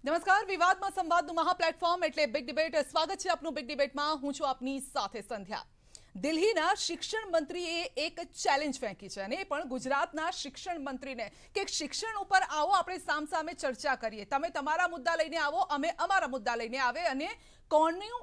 નમસ્કાર, વિવાદમાં સંવાદનું મહા પ્લેટફોર્મ એટલે બિગ ડિબેટ. સ્વાગત છે આપનું બિગ ડિબેટમાં. હું છું આપની સાથે સંધ્યા. દિલ્હીના શિક્ષણ મંત્રીએ એક ચેલેન્જ ફેંકી છે, અને એ પણ ગુજરાતના શિક્ષણ મંત્રીને કે શિક્ષણ ઉપર આવો, આપણે સામસામે ચર્ચા કરીએ. તમે તમારા મુદ્દા લઈને આવો, અમે અમારા મુદ્દા લઈને આવે, અને કોણનું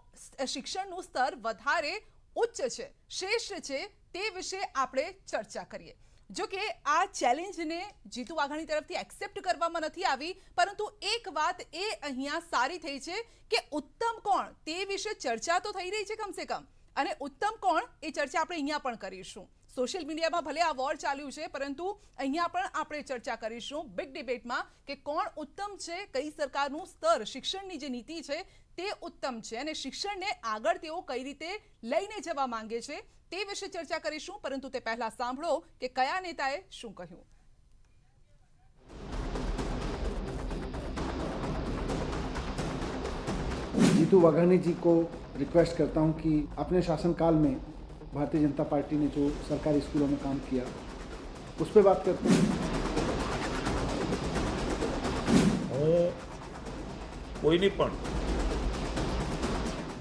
શિક્ષણનું સ્તર વધારે ઉચ્ચ છે, શ્રેષ્ઠ છે, તે વિશે આપણે ચર્ચા કરીએ. જો કે આ ચેલેન્જને જીતુ વાઘાણી તરફથી એક્સેપ્ટ કરવામાં નથી આવી, પરંતુ એક વાત એ અહીંયા સારી થઈ છે કે ઉત્તમ કોણ તે વિશે ચર્ચા તો થઈ રહી છે કમસે કમ, અને ઉત્તમ કોણ એ ચર્ચા આપણે અહીંયા પણ કરીશું. સોશિયલ મીડિયામાં ભલે આ વોર ચાલ્યું છે, પરંતુ અહીંયા પણ આપણે ચર્ચા કરીશું બિગ ડિબેટમાં કે કોણ ઉત્તમ છે, કઈ સરકારનું સ્તર શિક્ષણની જે નીતિ છે તે ઉત્તમ છે, અને શિક્ષણને આગળ તેઓ કઈ રીતે લઈને જવા માંગે છે તે વિશે ચર્ચા કરીશું. પરંતુ તે પહેલા સાંભળો કે કયા નેતાએ શું કહ્યું. जीतू वाघानी जी को रिक्वेस्ट करता हूं कि अपने शासनकाल में भारतीय जनता पार्टी ने जो सरकारी स्कूलों में काम किया उस पर बात करते हैं. હું કોઈની પણ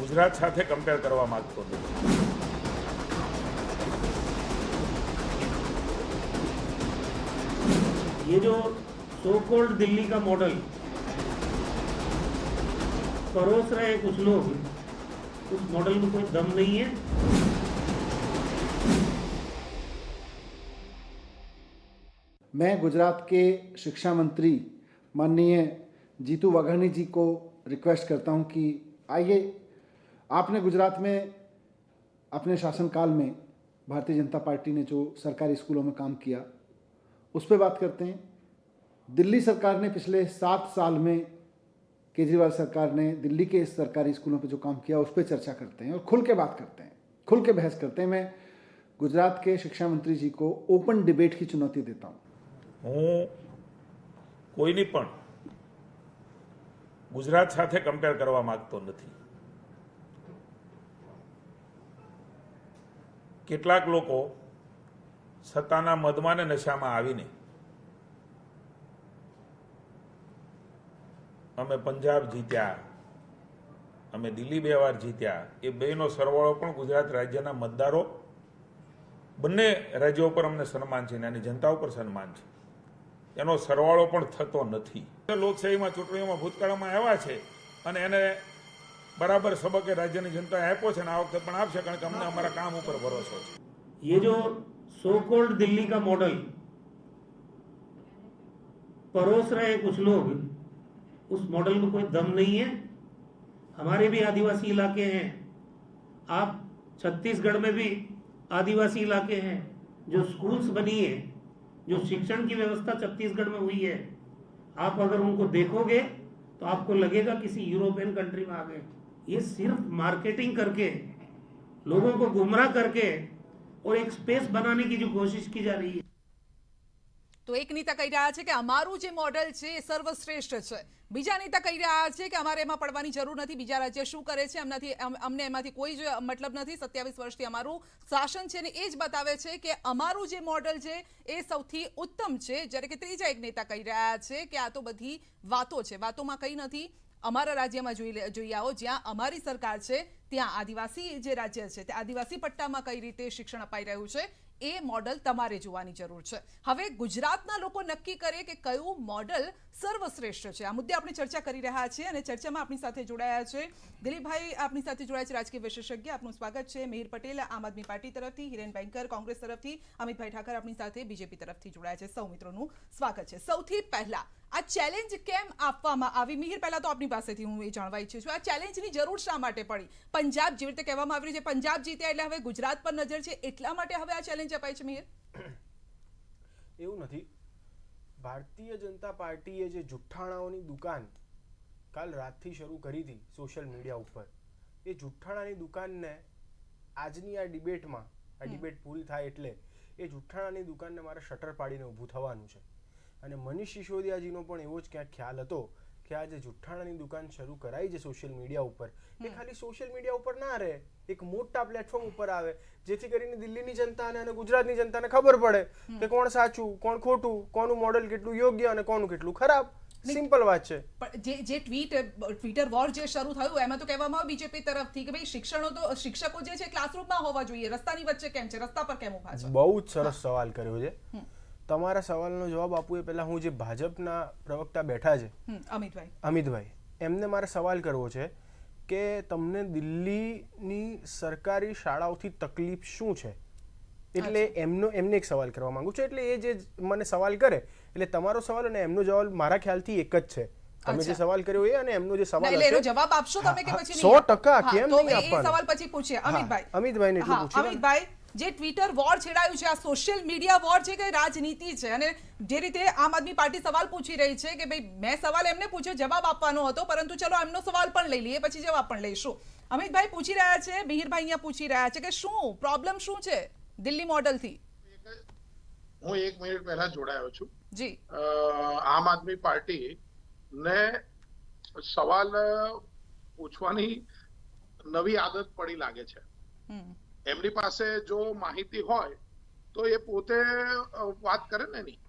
ગુજરાત સાથે કમ્પેર કરવા માંગતો નથી. ये जो सो कॉल्ड दिल्ली का मॉडल परोस रहे हैं कुछ लोग, उस मॉडल में कोई दम नहीं है. मैं गुजरात के शिक्षा मंत्री माननीय जीतू वाघानी जी को रिक्वेस्ट करता हूं कि आइए, आपने गुजरात में अपने शासनकाल में भारतीय जनता पार्टी ने जो सरकारी स्कूलों में काम किया उस पर बात करते हैं. दिल्ली सरकार ने पिछले 7 साल में, केजरीवाल सरकार ने दिल्ली के सरकारी स्कूलों पर जो काम किया उस पर चर्चा करते हैं और खुल के बात करते हैं, खुल के बहस करते हैं. मैं गुजरात के शिक्षा मंत्री जी को ओपन डिबेट की चुनौती देता हूं. હું કોઈની પણ ગુજરાત સાથે કમ્પેર કરવા માંગતો નથી. કેટલાક લોકો સત્તાના મદમાં ને નશામાં આવીને અમે પંજાબ જીત્યા, અમે દિલ્હી 2 વાર જીત્યા, એ બેનો સરવાળો પણ ગુજરાત રાજ્યના મતદારો બંને રાજ્યો ઉપર અમને સન્માન છે, અને જનતા ઉપર સન્માન છે, એનો સરવાળો પણ થતો નથી. લોકશાહીમાં ચૂંટણીઓમાં ભૂતકાળમાં આવ્યા છે, અને એને બરાબર સબકે રાજ્યની જનતાએ આપ્યો છે, અને આ વખતે પણ આપશે, કારણ કે અમને અમારા કામ ઉપર ભરોસો છે. ये जो सो कॉल्ड दिल्ली का मॉडल परोस रहे हैं कुछ लोग, उस मॉडल में कोई दम नहीं है. हमारे भी आदिवासी इलाके हैं, आप छत्तीसगढ़ में भी आदिवासी इलाके हैं, जो स्कूल्स बनी है, जो शिक्षण की व्यवस्था छत्तीसगढ़ में हुई है, आप अगर उनको देखोगे तो आपको लगेगा किसी यूरोपियन कंट्री में आ गए. ये सिर्फ मार्केटिंग करके, लोगों को गुमराह करके और एक स्पेस बनाने की जो कोशिश की जा रही है. તો એક નેતા કહી રહ્યા છે કે અમારું જે મોડેલ છે એ સર્વશ્રેષ્ઠ છે. બીજા નેતા કહી રહ્યા છે કે અમારે એમાં પડવાની જરૂર નથી, બીજા રાજ્ય શું કરે છે અમને એમાંથી કોઈ જ મતલબ નથી. 27 વર્ષથી અમારું શાસન છે, ને એ જ બતાવે છે કે અમારું જે મોડેલ છે એ સૌથી ઉત્તમ છે. જ્યારે કે ત્રીજા એક નેતા કહી રહ્યા છે કે આ તો બધી વાતો છે, વાતોમાં કંઈ નથી. અમારા રાજ્યમાં જોઈ આવો, જ્યાં અમારી સરકાર છે ત્યાં આદિવાસી જે રાજ્ય છે તે આદિવાસી પટ્ટામાં કઈ રીતે શિક્ષણ અપાઈ રહ્યું છે એ મોડલ તમારે જોવાની જરૂર છે. હવે ગુજરાતના લોકો નક્કી કરે કે કયું મોડલ સર્વશ્રેષ્ઠ છે. આ મુદ્દે આપણે ચર્ચા કરી રહ્યા છીએ, અને ચર્ચામાં આપણી સાથે જોડાયા છે દિલીપભાઈ, આપણી સાથે જોડાયા છે રાજકીય વિશેષજ્ઞ. આપનું સ્વાગત છે. મિહિર પટેલ આમ આદમી પાર્ટી તરફથી, હિરેન બેંકર કોંગ્રેસ તરફથી, અમિતભાઈ ઠાકર આપણી સાથે બીજેપી તરફથી જોડાયા છે. સૌ મિત્રોનું સ્વાગત છે. સૌથી પહેલા આ ચેલેન્જ કેમ આપવામાં આવી? મિહિર, પહેલા તો આપની પાસેથી હું એ જાણવા ઈચ્છું છું, આ ચેલેન્જની જરૂર શા માટે પડી? પંજાબ જેવી રીતે કહેવામાં આવી રહ્યું છે, પંજાબ જીત્યા એટલે હવે ગુજરાત પર નજર છે, એટલા માટે હવે આ ચેલેન્જ અપાય છે? મિહિર, એવું નથી. ભારતીય જનતા પાર્ટીએ જે જુઠ્ઠાણાઓની દુકાન કાલ રાતથી શરૂ કરી હતી સોશિયલ મીડિયા ઉપર, એ જુઠ્ઠાણાની દુકાનને આજની આ ડિબેટમાં, આ ડિબેટ પૂરી થાય એટલે એ જુઠ્ઠાણાની દુકાનને મારે શટર પાડીને ઊભું થવાનું છે. અને મનીષ સિસોદિયાજીનો પણ એવો જ ક્યાંક ખ્યાલ હતો કે આ જે જુઠ્ઠાણાની દુકાન શરૂ કરાઈ છે સોશિયલ મીડિયા ઉપર, એ ખાલી સોશિયલ મીડિયા ઉપર ના રહે, એક મોટા પ્લેટફોર્મ ઉપર આવે, જેથી કરીને દિલ્હીની જનતાને અને ગુજરાતની જનતાને ખબર પડે કે કોણ સાચું, કોણ ખોટું, કોનું મોડેલ કેટલું યોગ્ય અને કોનું કેટલું ખરાબ. સિમ્પલ વાત છે. પણ જે ટ્વિટર વોર જે શરૂ થયું એમાં તો કહેવામાં આવ્યું બીજેપી તરફથી કે ભાઈ શિક્ષકો જે છે ક્લાસરૂમમાં હોવા જોઈએ, રસ્તાની વચ્ચે કેમ છે, રસ્તા પર કેમ ઉભા છે? બહુ જ સરસ સવાલ કર્યો છે. તમારા સવાલનો જવાબ આપું એ પહેલા હું જે ભાજપના પ્રવક્તા બેઠા છે અમિતભાઈ, એમને મારે સવાલ કરવો છે કે તમને દિલ્હીની સરકારી શાળાઓથી તકલીફ શું છે? એટલે એમને એક સવાલ કરવા માંગુ છું. એટલે એ જે મને સવાલ કરે એટલે તમારો સવાલ અને એમનો જવાબ મારા ખ્યાલથી એક જ છે. તમે જે સવાલ કર્યો એ અને એમનો જે સવાલ એટલે એનો જવાબ આપશો તમે કે પછી 100% કેમ નહીં એ આપવાનો? સવાલ પછી પૂછીએ અમિતભાઈને એટલું પૂછીએ. અમિતભાઈ, જે ટ્વિટર વોર છેડાયું છે, આ સોશિયલ મીડિયા વોર છે કે રાજનીતિ છે? અને જે રીતે આમ આદમી પાર્ટી સવાલ પૂછી રહી છે કે ભાઈ મેં સવાલ એમને પૂછ્યો, જવાબ આપવાનો હતો, પરંતુ ચલો એમનો સવાલ પણ લઈ લઈએ, પછી જવાબ પણ લઈશું. અમિતભાઈ પૂછી રહ્યા છે, મિહિરભાઈ અહીંયા પૂછી રહ્યા છે કે શું પ્રોબ્લેમ શું છે દિલ્હી મોડલથી? હું 1 મિનિટ પહેલા જોડાયો છું જી. આમ આદમી પાર્ટી ને સવાલ પૂછવાની નવી આદત પડી લાગે છે. એમની પાસે જો માહિતી હોય તો એ પોતે વાત કરે ને એની.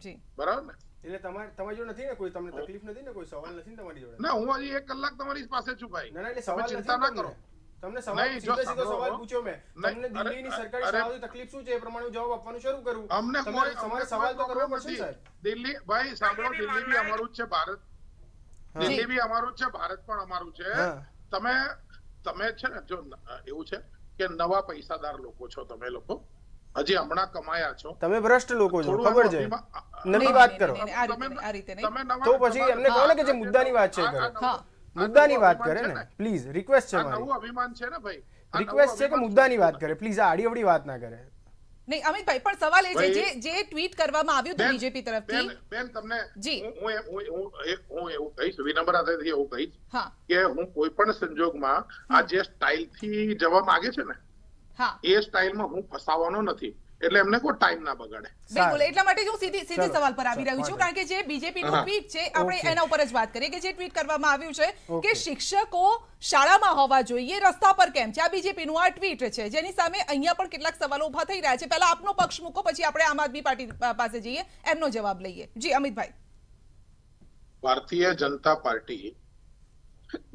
જી, બરાબર ને? એટલે તમારી જોડે નથી ને કોઈ, તમને તકલીફ નથી ને, કોઈ સવાલ નથી ને તમારી જોડે? ના, હું હજી 1 કલાક તમારી પાસે છું ભાઈ. ના, એટલે સવાલ ચિંતા ના કરો. તમને સવાલ સીધો સવાલ પૂછ્યો મેં. તમને દિલ્હીની સરકારી શાળાઓની તકલીફ શું છે એ પ્રમાણે જવાબ આપવાનું શરૂ કરું. અમને તમારે સવાલ તો કરવો પડશે સાહેબ. દિલ્હી ભાઈ સાંભળો, દિલ્હી બી અમારું જ છે, ભારત દિલ્હી બી અમારું જ છે, ભારત પણ અમારું છે. તમે છે ને, જો એવું છે કે નવા પૈસાદાર લોકો છો તમે લોકો, હજી હમણાં કમાયા છો, તમે ભ્રષ્ટ લોકો છો, ખબર છે. નવી વાત કરો તો પછી એમને કહો ને કે જે મુદ્દાની વાત છે કરે, મુદ્દાની વાત કરે ને પ્લીઝ. રિક્વેસ્ટ છે મારી, નવું અભિમાન છે ને ભાઈ, રિક્વેસ્ટ છે કે મુદ્દાની વાત કરે પ્લીઝ, આ આડી અવડી વાત ના કરે. નહીં અમિતભાઈ, પણ સવાલ એ છે જે ટ્વીટ કરવામાં આવ્યું હતું બીજેપી તરફથી. બેન તમને જી, હું એવું કહીશ, વિનમ્રતાથી એવું કહીશ કે હું કોઈ પણ સંજોગમાં આ જે સ્ટાઇલ થી જવાબ માંગે છે ને એ સ્ટાઇલમાં હું ફસાવાનો નથી, એટલે એમને કોઈ ટાઈમ ના બગાડે. બિલકુલ, એટલા માટે હું સીધી સવાલ પર આવી રહ્યું છું, કારણ કે જે બીજેપી નું ટ્વીટ છે આપણે એના ઉપર જ વાત કરીએ કે જે ટ્વીટ કરવામાં આવ્યું છે કે શિક્ષકો શાળામાં હોવા જોઈએ, રસ્તા પર કેમ છે? આ બીજેપી નું આ ટ્વીટ છે, જેની સામે અહીંયા પણ કેટલાક સવાલો ઉભા થઈ રહ્યા છે. પહેલા આપનો પક્ષ મૂકો, પછી આપણે આમ આદમી પાર્ટી પાસે જઈએ, એમનો જવાબ લઈએ. જી અમિતભાઈ. ભારતીય જનતા પાર્ટી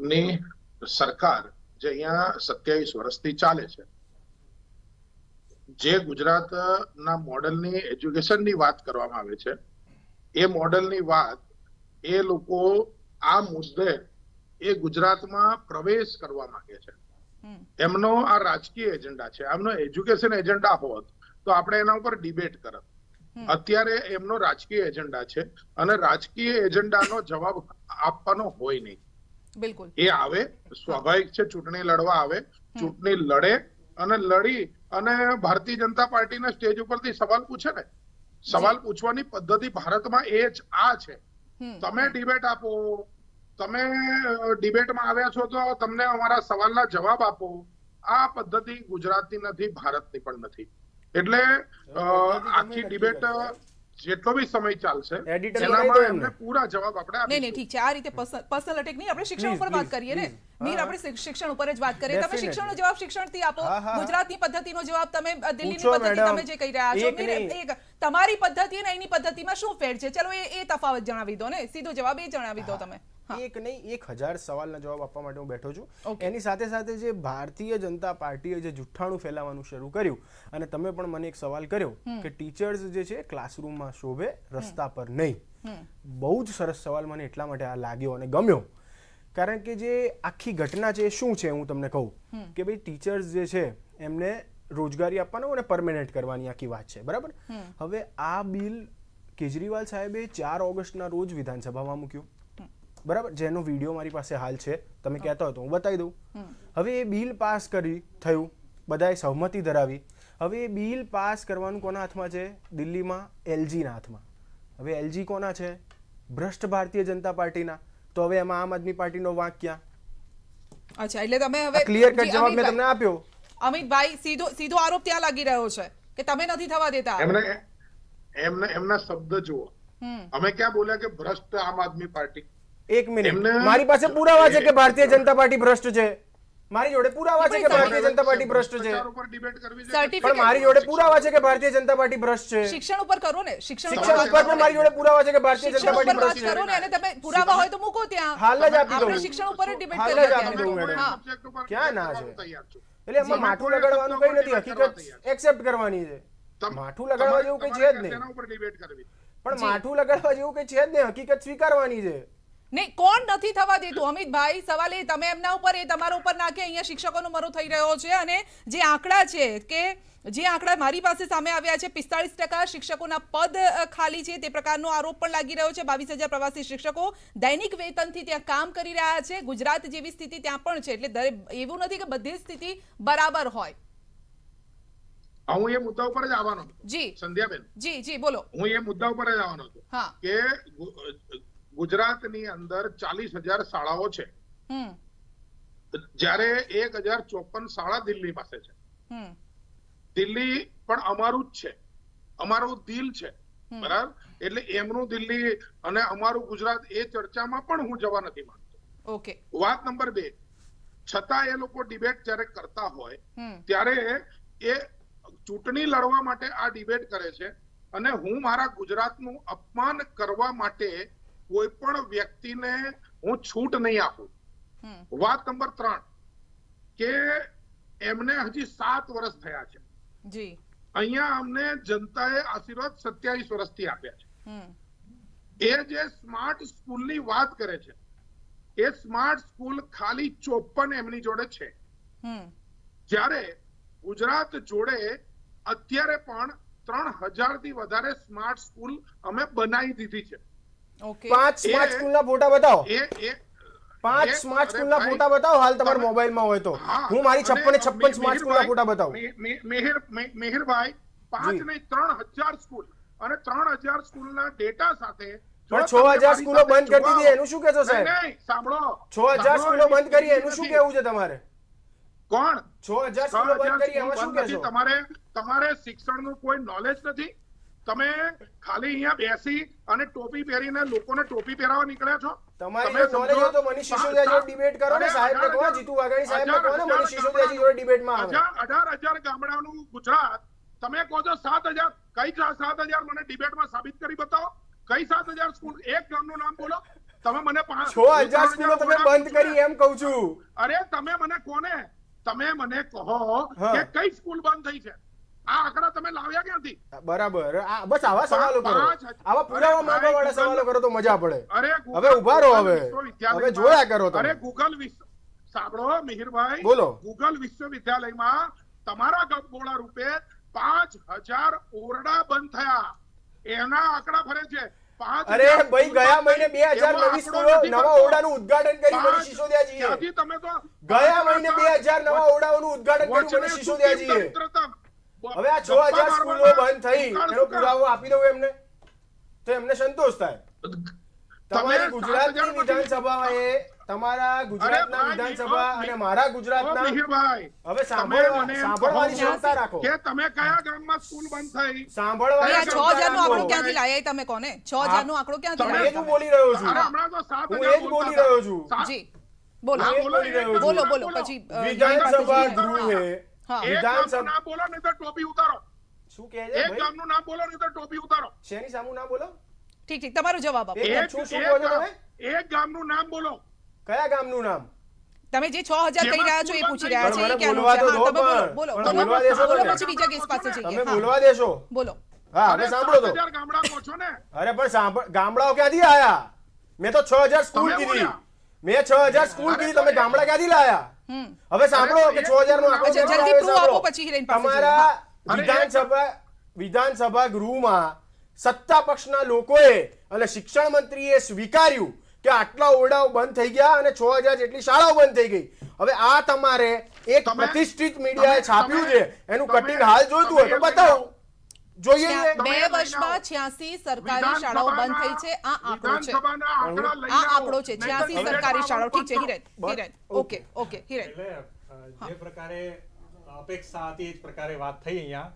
ની સરકાર જે અહીંયા 27 વર્ષથી ચાલે છે, જે ગુજરાતના મોડલની એજ્યુકેશનની વાત કરવામાં આવે છે, એ મોડલની વાત એ લોકો આ મુદ્દે એ ગુજરાતમાં પ્રવેશ કરવા માંગે છે. એમનો આ રાજકીય એજન્ડા છે. એમનો એજ્યુકેશન એજન્ડા હોત તો આપણે એના ઉપર ડિબેટ કરત. અત્યારે એમનો રાજકીય એજન્ડા છે અને રાજકીય એજન્ડાનો જવાબ આપવાનો હોય નહીં. બિલકુલ, એ આવે સ્વાભાવિક છે, ચૂંટણી લડવા આવે, ચૂંટણી લડે અને લડી અને ભારતીય જનતા પાર્ટીના સ્ટેજ ઉપરથી સવાલ પૂછે ને, સવાલ પૂછવાની પદ્ધતિ ભારતમાં એ જ આ છે. તમે ડિબેટ આપો, તમે ડિબેટમાં આવ્યા છો તો તમને અમારા સવાલના જવાબ આપો. આ પદ્ધતિ ગુજરાતની નથી, ભારતની પણ નથી. એટલે આખી ડિબેટ જેટલો બી સમય ચાલશે એનામાં એમને પૂરા જવાબ આપણે આપીશું. નહીં ઠીક છે, આ રીતે પર્સનલ અટેક નહીં, આપણે શિક્ષણ ઉપર વાત કરીએ ને. મીર, આપણે શિક્ષણ ઉપર જ વાત કરીએ. તમે શિક્ષણનો જવાબ શિક્ષણથી આપો, ગુજરાતની પદ્ધતિનો જવાબ તમે દિલ્હીની પદ્ધતિ તમે જે કહી રહ્યા છો. મીર, તમારી પદ્ધતિ અને એની પદ્ધતિમાં શું ફેર છે? ચલો એ તફાવત જણાવી દો ને, સીધો જવાબ એ જણાવી દો તમે. એક નહીં 1000 સવાલના જવાબ આપવા માટે હું બેઠો છું. એની સાથે સાથે જે ભારતીય જનતા પાર્ટીએ જે જુઠ્ઠાણું ફેલાવવાનું શરૂ કર્યું, અને તમે પણ મને એક સવાલ કર્યો કે ટીચર્સ જે છે ક્લાસરૂમમાં શોભે, રસ્તા પર નહીં. બહુ જ સરસ સવાલ મને એટલા માટે આ લાગ્યો અને ગમ્યો, કારણ કે જે આખી ઘટના છે એ શું છે હું તમને કહું કે ભાઈ ટીચર્સ જે છે એમને રોજગારી આપવાનો અને પરમેનન્ટ કરવાની આખી વાત છે, બરાબર. હવે આ બિલ કેજરીવાલ સાહેબે 4 ઓગસ્ટના રોજ વિધાનસભામાં મૂક્યું, બરાબર, જેનો વિડીયો મારી પાસે હાલ છે, તમે કહેતા હોય તો હું બતાવી દઉં. હવે એ બિલ પાસ થયું, બધાએ સહમતિ ધરાવી. હવે એ બિલ પાસ કરવાનું કોના હાથમાં છે? દિલ્હીમાં એલજીના હાથમાં. હવે એલજી કોના છે? ભ્રષ્ટ ભારતીય જનતા પાર્ટીના. તો હવે એમાં આમ આદમી પાર્ટીનો વાંક ક્યાં? અચ્છા, એટલે તમે હવે ક્લિયર કટ જવાબ મેં તમને આપ્યો. અમિતભાઈ, સીધો આરોપ ત્યાં લાગી રહ્યો છે કે તમે નથી થવા દેતા. એમના શબ્દ જુઓ. અમે ક્યાં બોલ્યા કે ભ્રષ્ટ આમ આદમી પાર્ટી? એક મિનિટ, મારી પાસે પુરાવા છે કે ભારતીય જનતા પાર્ટી ભ્રષ્ટ છે. મારી જોડે પુરાવા છે કે ભારતીય જનતા પાર્ટી ભ્રષ્ટ છે, ભ્રષ્ટાચાર ઉપર ડિબેટ કરવી છે. Certificate. પણ મારી જોડે પુરાવા છે કે ભારતીય જનતા પાર્ટી ભ્રષ્ટ છે, શિક્ષણ ઉપર કરો ને, શિક્ષણ શિક્ષણ ઉપર પણ મારી જોડે પુરાવા છે કે ભારતીય જનતા શિક્ષણ પાર્ટી ઉપર વાત ભ્રષ્ટ કરો છે. ને, અને તમે પુરાવા હોય તો મૂકો ત્યાં. હાલ જ આપી આપણે દઉં. શિક્ષણ ઉપર જ ડિબેટ હાલ જ કરીએ આપી દઉં, ત્યારે. મેડમ. હા. સબ્જેક્ટ ઉપર ક્યાં ના debate છે? કરવાનું તૈયાર છું. એટલે એમાં માઠું લગાડવાનું કઈ નથી, હકીકત એક્સેપ્ટ કરવાની છે. માઠું લગાડવા જેવું કઈ છે જ નહીં. તેના ઉપર ડિબેટ કરવી. પણ માઠું લગાડવા જેવું કઈ છે જ નહીં, હકીકત સ્વીકારવાની છે. નહીં, કોણ નથી થવા દેતું અમિતભાઈ? સવાલ એ તમે એમના ઉપર, એ તમારા ઉપર નાખે. અહીંયા શિક્ષકોનો મરો થઈ રહ્યો છે, અને જે આંકડા છે કે જે આંકડા મારી પાસે સામે આવ્યા છે, 45% શિક્ષકોના પદ ખાલી છે, તે પ્રકારનો આરોપ પણ લાગી રહ્યો છે. 22,000 પ્રવાસી શિક્ષકો દૈનિક વેતનથી ત્યાં કામ કરી રહ્યા છે. ગુજરાત જેવી સ્થિતિ ત્યાં પણ છે, એટલે એવું નથી કે બધી સ્થિતિ બરાબર હોય. હું એ મુદ્દા ઉપર જ આવવાનો હતો. જી સંધ્યાબેન, જી બોલો. હું એ મુદ્દા ઉપર જ આવવાનો હતો હા. કે ગુજરાતની અંદર 40,000 શાળાઓ છે, હમ જ્યારે 1,054 શાળા દિલ્હી પાસે છે. હમ દિલ્હી પણ અમારું જ છે, અમારું દિલ છે, બરાબર? એટલે એમનું દિલ્હી અને અમારું ગુજરાત, એ ચર્ચામાં પણ હું જવા નથી માંગતો. ઓકે. વાત નંબર 2, છતાં એ લોકો ડિબેટ જ્યારે કરતા હોય હમ ત્યારે એ ચૂંટણી લડવા માટે આ ડિબેટ કરે છે, અને હું મારા ગુજરાતનું અપમાન કરવા માટે કોઈ પણ વ્યક્તિને હું છૂટ નહીં આપું. હમ વાત નંબર 3 કે એમને હજી 7 વર્ષ થયા છે. જી અહીંયા અમને જનતાએ આશીર્વાદ 27 વર્ષથી આપ્યા છે. હમ એ જે સ્માર્ટ સ્કૂલની વાત કરે છે, એ સ્માર્ટ સ્કૂલ ખાલી 54 એમની જોડે છે, હમ જ્યારે ગુજરાત જોડે અત્યારે પણ 3,000 થી વધારે સ્માર્ટ સ્કૂલ અમે બનાવી દીધી છે. ઓકે. 5 સ્માર્ટ સ્કૂલના ફોટા બતાવો. એ 5 સ્માર્ટ સ્કૂલના ફોટા બતાવો હાલ તમારા મોબાઈલમાં હોય તો. હું મારી 56 સ્માર્ટ સ્કૂલના ફોટા બતાવું. મિહિરભાઈ, 5 નહીં 3,000 સ્કૂલ, અને 3,000 સ્કૂલના ડેટા સાથે પણ 6,000 સ્કૂલો બંધ કરી દીધી એનું શું કહેશો સાહેબ? નહીં, સાંભળો. 6,000 સ્કૂલો બંધ કરી એનું શું કહેવું છે તમારે? કોણ? 6,000 સ્કૂલો બંધ કરી એમાં શું કહેશો? તમારે શિક્ષણનું કોઈ નોલેજ નથી. તમે ખાલી અહીંયા બેસી અને ટોપી પહેરીને લોકોને ટોપી પહેરાવવા નીકળ્યા છો. તમારી નોલેજ હોય તો મનીષ સિસોદિયા જોડે ડિબેટ કરો ને, સાહેબને કહો, જીતુ વાઘાણી સાહેબને કહો ને મનીષ સિસોદિયાજી જોડે ડિબેટમાં આવે. 18,000 ગામડાનું ગુજરાત, તમે કહો છો 7,000. કઈ 7,000 મને ડિબેટમાં સાબિત કરી બતાવો. કઈ 7,000 સ્કૂલ? એક ગામનું નામ બોલો. તમે મને 6,000 સ્કૂલો તમે બંધ કરી એમ કહું છું. અરે તમે મને કહો કે કઈ સ્કૂલ બંધ થઈ છે? આ આંકડા તમે લાવ્યા ક્યાંથી? બરાબર. બસ આવા સવાલો કરો, આવા પુરાવા માંગવા વાળા સવાલો કરો તો મજા પડે. અરે હવે ઉભા રહો, હવે જોયા કરો તમે. અરે ગૂગલ સાંભળો મિહિરભાઈ, બોલો. ગૂગલ વિશ્વવિદ્યાલયમાં તમારા ગપગોળા રૂપે 5,000 ઓરડા બંધ થયા, એના આંકડા ફરે છે. અરે ભાઈ, ગયા મહિને 2,000 નવી સ્કૂલો, નવા ઓરડાનું ઉદ્ઘાટન કર્યું મનીષ સિસોદિયાજીએ. તમે તો ગયા મહિને 2,000 નવા ઓરડાઓનું ઉદ્ઘાટન કર્યું મનીષ સિસોદિયાજીએ. હવે આ 6,000 સ્કૂલો બંધ થઈ એનો પુરાવો આપી દઉં એમને તો એમને સંતોષ થાય. તમારી ગુજરાતની વિધાનસભાએ, તમારા ગુજરાતના વિધાનસભા અને મારા ગુજરાતના, હવે સાંભળવાની ક્ષમતા રાખો કે તમે કયા ગામમાં સ્કૂલ બંધ થઈ. સાંભળવાની 6,000 નો આંકડો ક્યાંથી લાયા તમે કોને? 6,000 નો આંકડો ક્યાંથી એ જ લાયા? હું બોલી રહ્યો છું. હમણાં તો 7,000 હું એ જ બોલી રહ્યો છું. જી બોલો હું એ જ બોલી રહ્યો છું. બોલો પછી વિધાનસભા ગૃહે હા. એક ગામનું નામ બોલો નહીં તો ટોપી ઉતારો. શું કહે છે એક ભાઈ? ગામનું નામ બોલો નહીં તો ટોપી ઉતારો. શેની સામું નામ બોલો? ઠીક તમારો જવાબ આપો. શું કહો છો તમે? એક ગામનું નામ બોલો. કયા ગામનું નામ? તમે જે 6,000 કહી રહ્યા છો એ પૂછી રહ્યા છે, પણ એ મને ક્યાંનું બોલવા છે? તો હા, દો તમે પણ. બોલો પણ બોલવા દેશો બોલો તમે. પછી બીજા કેસ પાસે જઈએ. તમે હા, બોલવા દેશો? બોલો. હા, હવે સાંભળો તો. 7,000 ગામડા કહો છો ને. અરે પણ સાંભળ, ગામડાઓ ક્યાંથી આયા? મેં તો 6,000 સ્કૂલ તમે કીધી. બોલ્યા. મેં 6,000 સ્કૂલ કીધી, તમે ગામડા ક્યાંથી લાયા? હવે સાંભળો કે 6,000 નો આંકડો અચ્છા, કેટલો જલ્દી આવે proof આપો, સાંભળો. પછી હિરેન પાસે જઈએ. તમારા વિધાનસભા ગૃહમાં સત્તા પક્ષના લોકોએ અને શિક્ષણ મંત્રીએ સ્વીકાર્યું કે આટલા ઓરડાઓ બંધ થઈ ગયા અને 6,000 જેટલી શાળાઓ બંધ થઈ ગઈ. હવે આ તમારે એક પ્રતિષ્ઠિત મીડિયાએ છાપ્યું છે, એનું કટિંગ હાલ જોઈતું હોય તો બતાવો. જોઈએ છે. 2 વર્ષમાં 86 સરકારી શાળાઓ બંધ થઈ છે. આ આંકડો છે, વિધાનસભાના આંકડા લઈને આ આવો. આંકડો છે. 86 સરકારી શાળાઓ. ઠીક છે હિરેન. ઓકે હિરેન. એટલે જે પ્રકારે અપેક્ષા હતી એ જ પ્રકારે વાત થઈ અહીંયા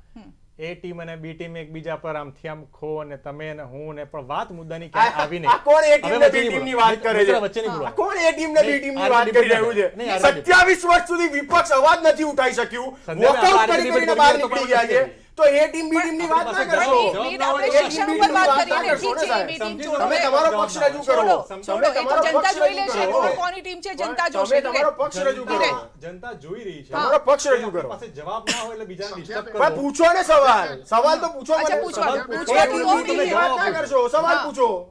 એ ટીમ અને બી ટીમ એકબીજા પર આમથી આમ ખો અને તમે અને હું ને પણ વાત મુદ્દાની ક્યાંય આવી નહીં. આ કોણ એ ટીમ હવે ને વચ્ચે બી નહીં ટીમ ની બોલો. વાત કરે છે? વચ્ચે નહીં બોલો. આ કોણ એ ટીમ ને બી ટીમ ની નહીં, વાત કરી રહ્યું છે? નહીં, આ 27 વર્ષ સુધી વિપક્ષ અવાજ નથી ઉઠાઈ શક્યું, સંદર્ભ વોકઆઉટ આ કરી રીતે કરીને બહાર તો નીકળી પણ ગયા છે. નથી. તો એ ટીમ બી ટીમ ની વાત ના કરશો. વીર, આપણે શિક્ષણ ઉપર વાત કરીએ. ઠીક છે, એ meeting છોડો. તમે તમારો પક્ષ રજૂ કરો. છોડો, એ તો તમારો જનતા પક્ષ જોઈ રજૂ લેશે કરો. કોની ટીમ છે, જનતા તમે જોશે. તમારો પક્ષ રજૂ કરો. જનતા જોઈ રહી છે. તમારો પક્ષ રજૂ કરો. પાસે જવાબ ના હોય એટલે બીજાને ડિસ્ટર્બ પણ કરો. પૂછો ને સવાલ. સવાલ તો પૂછો મને. અચ્છા, પૂછવા દો. એ પૂછવા ટીમ દો. બી ટીમ ની વાત ના કરશો. સવાલ હા. પૂછો.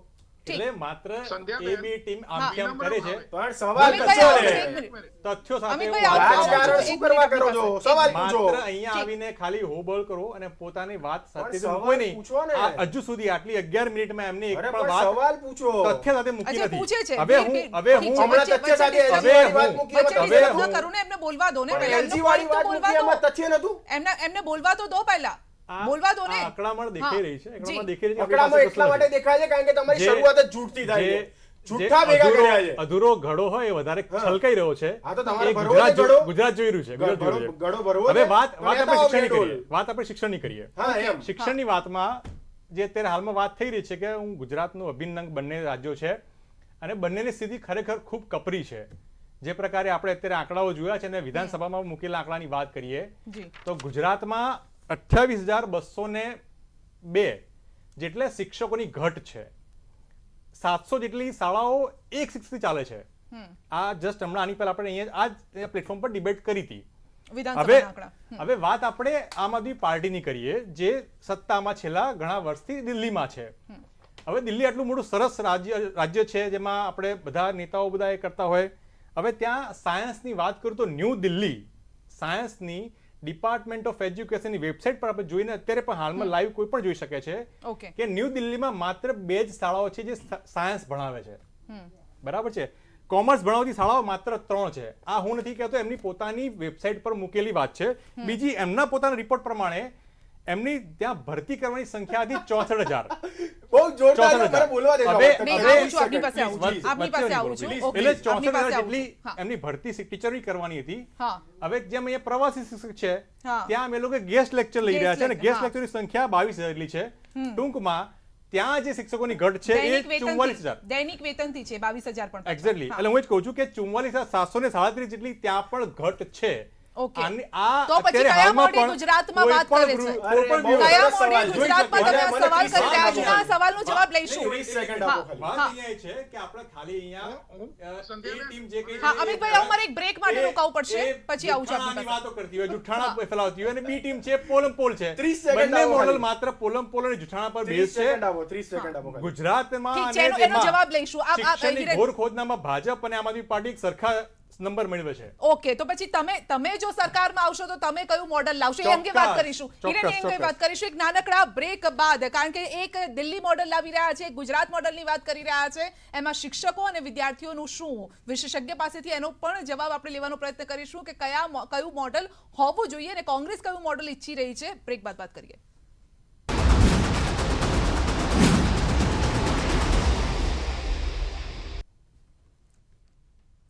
એટલે માત્ર સંધ્યાબેન, એ બી ટીમ આમ કે આમ કરે છે. પણ સવાલ અમે કઈ પૂછો આવું ને. છું? એક મિનિટ. તથ્યો સાથે અમે હું કઈ વાત આવું કરું રાજકારણ છું. શું કરવા કરો છો? સવાલ પૂછો. માત્ર અહીંયા આવીને ખાલી હોબળ કરો અને પોતાની વાત સાથે પણ મૂકો સવાલ પૂછો ને. નહીં. આ હજુ સુધી આટલી 11 મિનિટમાં એમને એક અરે પણ પણ વાત સવાલ પૂછો. તથ્ય સાથે મૂકી અચ્છા, પૂછે નથી. છે. હવે વીર, હું વીર, હવે ઠીક હું છે. હમણાં તથ્ય સાથે હવે LG વાળી વાત હું- મૂકી, એમાં વચ્ચે હવે તથ્ય disturb હું- ના કરું ને, એમને બોલવા દો ને. પણ પહેલા LG એમનો વાળી point તો વાત બોલવા મૂકી, એમાં દો. તથ્ય નહોતું. એમને બોલવા તો દો પહેલા. આ- બોલવા દો ને. આ અકળામણ દેખાઈ રહી છે. અકળામણ જી. દેખાઈ રહી છે. આપણી અકળામણ પાસે એટલા કશું માટે નથી. દેખાય છે કારણ કે તમારી જે- શરૂઆત જ જૂઠથી થાય છે. જે જૂઠા ભેગા અધૂરો- કર્યા છે. અધૂરો ઘડો હોય એ વધારે છલકાઈ રહ્યો છે. હા, તો તમારે એ ભરવો ગુજરાત છે ઘડો? ગુજરાત જોઈ રહ્યું છે. ગુજરાત જોઈ રહ્યું છે. ગળો ભરવો હવે છે? વાત તો વાત લેતા આપણે આવો શિક્ષણની પેટ્રોલ. કરીએ. વાત આપણે શિક્ષણની કરીએ. હા, એમ. શિક્ષણની વાતમાં જે અત્યારે હાલમાં વાત થઈ રહી છે કે હું ગુજરાતનું અભિન્ન અંગ બંને રાજ્યો છે અને બંનેની સ્થિતિ ખરેખર ખૂબ કપરી છે. જે પ્રકારે આપણે અત્યારે આંકડાઓ જોયા છે અને વિધાનસભામાં મૂકેલા આંકડાની વાત કરીએ જી. તો ગુજરાતમાં 28,202 જેટલા શિક્ષકોની ઘટ છે. 700 જેટલી શાળાઓ એક શિક્ષકથી ચાલે છે. આ જસ્ટ હમણાં આની પહેલા આપણે અહીંયા આ પ્લેટફોર્મ પર ડિબેટ કરી હતી. હવે વિધાનસભાના આંકડા. હવે વાત આપણે આમ આદમી પાર્ટીની કરીએ જે સત્તામાં છેલ્લા ઘણા વર્ષથી દિલ્હીમાં છે. હવે દિલ્હી આટલું મોટું સરસ રાજ્ય છે જેમાં આપણે બધા નેતાઓ બધા એ કરતા હોય. હવે ત્યાં સાયન્સની વાત કરું તો ન્યૂ દિલ્હી સાયન્સની ડિપાર્ટમેન્ટ ઓફ એજ્યુકેશનની વેબસાઇટ પર આપણે જોઈને અત્યારે પણ હાલમાં લાઈવ કોઈ પણ જોઈ શકે છે ઓકે. કે ન્યૂ દિલ્હીમાં માત્ર 2 જ શાળાઓ છે જે સાયન્સ ભણાવે છે. બરાબર છે. કોમર્સ ભણાવતી શાળાઓ માત્ર 3 છે. આ હું નથી કહેતો, એમની પોતાની વેબસાઇટ પર મૂકેલી વાત છે. બીજી એમના પોતાના રિપોર્ટ પ્રમાણે એમની ત્યાં ભરતી કરવાની સંખ્યા હતી 64,000. બહુ જોરદાર છે. મને બોલવા દેજો. હવે- નહીં, હવે- આવું છું, આપની પાસે આવું છું. વચ્ચે આપની પાસે આવું છું. એટલે ઓકે, આપની 64,000 પાસે આવું જેટલી છું. હા. એમની ભરતી ટીચરની કરવાની હતી. હા. હવે જેમ અહીંયા પ્રવાસી શિક્ષક છે હા. ત્યાં અમે લોકો ગેસ્ટ લેક્ચર લઈ Guest રહ્યા છે અને lecture, ગેસ્ટ હા. લેક્ચરની સંખ્યા 22,000 જેટલી છે. ટૂંકમાં ત્યાં જે શિક્ષકોની ઘટ છે એ દૈનિક વેતનથી 44,000 દૈનિક વેતનથી છે 22,000 પણ. એક્ઝેક્ટલી. હા. એટલે હું જ કહું છું કે 44,737 જેટલી ત્યાં પણ ઘટ છે. ઓકે. આની આ તો પછી અત્યારે કયા હાલમાં મોડે પણ ગુજરાતમાં કોઈ વાત પણ કરે છે? કોઈ પણ બહુ કયા સરસ મોડે સવાલ. ગુજરાતમાં તમે આ મને સવાલ કરી 30 રહ્યા છો? આ સેકન્ડ સવાલનો જવાબ લઈશું. 30 સેકન્ડ હા. આપો ખાલી. વાત હા. અહીંયા એ છે કે આપણે ખાલી અહીંયા સંજયભાઈ. એ ટીમ જે કહી હા, છે એ અમિતભાઈ, હવે મારે એક બ્રેક માટે એ- રોકાવું પડશે. એ પછી આવું છું આપની જુઠ્ઠાણાની પાસે. વાતો કરતી હોય, જુઠ્ઠાણા ફેલાવતી હોય અને બી ટીમ છે પોલમ પોલ છે. 30 સેકન્ડ બંને આપો મોડલ ખાલી. માત્ર પોલમ પોલ અને જુઠ્ઠાણા પર 30 બેઝ છે. સેકન્ડ આપો. 30 સેકન્ડ આપો ખાલી. ગુજરાતમાં ઠીક છે, અને એનો તેમાં જવાબ લઈશું. આ શિક્ષણની હિરેન- ઘોર ખોદનામાં ભાજપ અને આમ આદમી પાર્ટી એક સરખા નંબર મેળવે છે. ઓકે, તો પછી તમે જો સરકારમાં આવશો તો તમે કયું મોડલ લાવશો એ અંગે વાત ચોક્કસ, કરીશું. ચોક્કસ, હિરેન, એ અંગે ચોક્કસ. વાત કરીશું એક નાનકડા બ્રેક બાદ, કારણ કે એક દિલ્હી મોડલ લાવી રહ્યા છે, એક ગુજરાત મોડલની વાત કરી રહ્યા છે. એમાં શિક્ષકો અને વિદ્યાર્થીઓનું શું, વિશેષજ્ઞ પાસેથી એનો પણ જવાબ આપણે લેવાનો પ્રયત્ન કરીશું કે કયું મોડલ હોવું જોઈએ અને કોંગ્રેસ કયું મોડલ ઈચ્છી રહી છે. બ્રેક બાદ વાત કરીએ.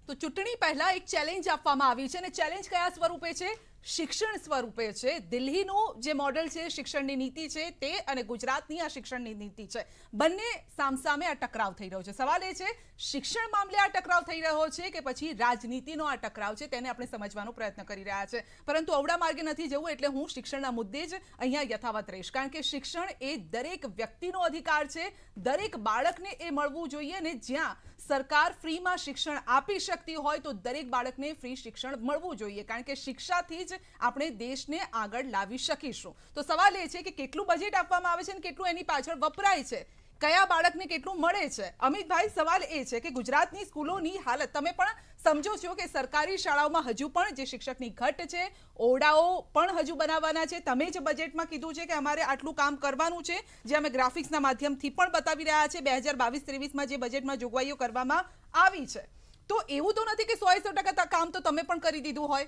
તો ચૂંટણી પહેલા એક ચેલેન્જ આપવામાં આવી છે અને ચેલેન્જ કયા સ્વરૂપે છે? શિક્ષણ સ્વરૂપે છે. દિલ્હીનું જે મોડલ છે શિક્ષણની નીતિ છે તે અને ગુજરાતની આ શિક્ષણની નીતિ છે, બંને સામસામે આ ટકરાવ થઈ રહ્યો છે. સવાલ એ છે શિક્ષણ મામલે આ ટકરાવ થઈ રહ્યો છે કે પછી રાજનીતિનો આ ટકરાવ છે, તેને આપણે સમજવાનો પ્રયત્ન કરી રહ્યા છે. પરંતુ અવળા માર્ગે નથી જવું, એટલે હું શિક્ષણના મુદ્દે જ અહીંયા યથાવત રહીશ, કારણ કે શિક્ષણ એ દરેક વ્યક્તિનો અધિકાર છે. દરેક બાળકને એ મળવું જોઈએ અને જ્યાં સરકાર ફ્રીમાં શિક્ષણ આપી શકતી હોય તો દરેક બાળકને ફ્રી શિક્ષણ મળવું જોઈએ, કારણ કે શિક્ષાથી જ આપણે દેશને આગળ લાવી શકીશું. તો સવાલ એ છે કે કેટલું બજેટ આપવામાં આવે છે અને કેટલું એની પાછળ વપરાય છે, કયા બાળકને કેટલું મળે છે. અમિતભાઈ, સવાલ એ છે કે ગુજરાતની સ્કૂલોની હાલત તમે પણ સમજો છો કે સરકારી શાળાઓમાં હજુ પણ જે શિક્ષકની ઘટ છે, ઓરડાઓ પણ હજુ બનાવવાના છે. તમે જ બજેટમાં કીધું છે કે અમારે આટલું કામ કરવાનું છે, જે અમે ગ્રાફિક્સના માધ્યમથી પણ બતાવી રહ્યા છે. 2022-23માં જે બજેટમાં જોગવાઈઓ કરવામાં આવી છે, તો એવું તો નથી કે 100% કામ તો તમે પણ કરી દીધું હોય.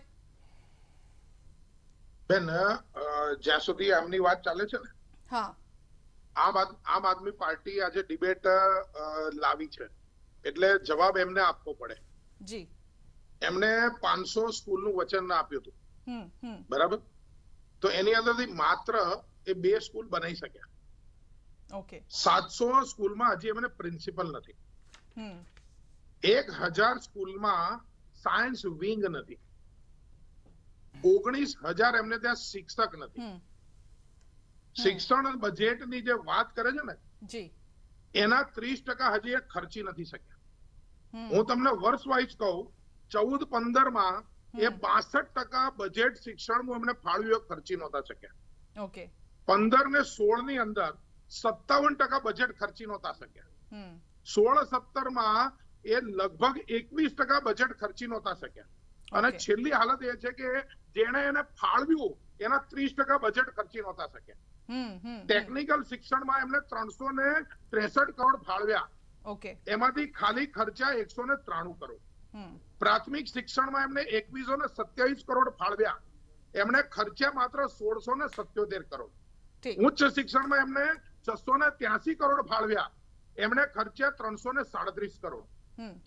બેન, જ્યાં સુધી આમની વાત ચાલે છે ને, હા, આમ આદમી પાર્ટી આજે ડિબેટ લાવી છે એટલે જવાબ એમને આપવો પડે. જી. એમને 500 સ્કૂલનું વચન આપ્યું હતું, હમ. બરાબર? તો એની અંદરથી માત્ર એ 2 સ્કૂલ બનાવી શક્યા. ઓકે 700 સ્કૂલમાં હજી એમને પ્રિન્સિપલ નથી. 1000 સ્કૂલમાં સાયન્સ વિંગ નથી. 19,000 એમને ત્યાં શિક્ષક નથી. શિક્ષણ બજેટની જે વાત કરે છે ને જી એના 30% હજી એ ખર્ચી નથી શક્યા. હું તમને વર્ષ વાઇઝ કહું, 14-15 એ 62% બજેટ શિક્ષણનું એમને ફાળવ્યું ખર્ચી નહોતા શક્યા. ઓકે 15 ને 16 ની અંદર 57% બજેટ ખર્ચી નહોતા શક્યા. 16-17 એ લગભગ 21% બજેટ ખર્ચી નહોતા શક્યા. અને છેલ્લી હાલત એ છે કે જેણે એને ફાળવ્યું એના 30% બજેટ ખર્ચી નહોતા શક્યા. ટેકનિકલ શિક્ષણમાં એમને 363 કરોડ ફાળવ્યા. ઓકે એમાંથી ખાલી ખર્ચા 193 કરોડ. પ્રાથમિક શિક્ષણમાં એમને 2127 કરોડ ફાળવ્યા. એમણે ખર્ચા માત્ર 1677 કરોડ. ઉચ્ચ શિક્ષણમાં એમને 683 કરોડ ફાળવ્યા. એમણે ખર્ચા 337 કરોડ.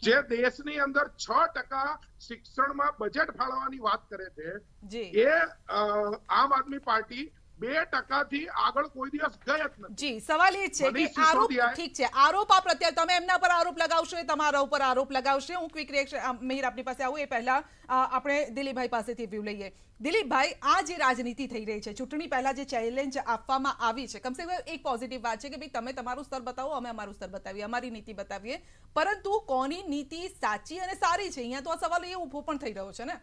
જે દેશની અંદર 6% શિક્ષણમાં બજેટ ફાળવવાની વાત કરે છે એ આમ આદમી પાર્ટી 2% થી આગળ કોઈ દિવસ ગઈ જ નથી. જી સવાલ એ છે કે આરોપ ઠીક છે, આરોપ આ પ્રત્યે તમે એમના પર આરોપ લગાવશો, તમારા ઉપર આરોપ લગાવશે. હું ક્વિક રિએક્શન મિહિર આપની પાસે આવું એ પહેલા આપણે દિલીપભાઈ પાસેથી વ્યૂ લઈએ. દિલીપભાઈ, આ જે રાજનીતિ થઈ રહી છે, ચૂંટણી પહેલા જે ચેલેન્જ આપવામાં આવી છે, કમસે કમ એક પોઝિટિવ વાત છે કે ભાઈ તમે તમારું સ્તર બતાવો, અમે અમારું સ્તર બતાવીએ, અમારી નીતિ બતાવીએ, પરંતુ કોની નીતિ સાચી અને સારી છે અહીંયા તો આ સવાલ એ ઉભો પણ થઈ રહ્યો છે ને.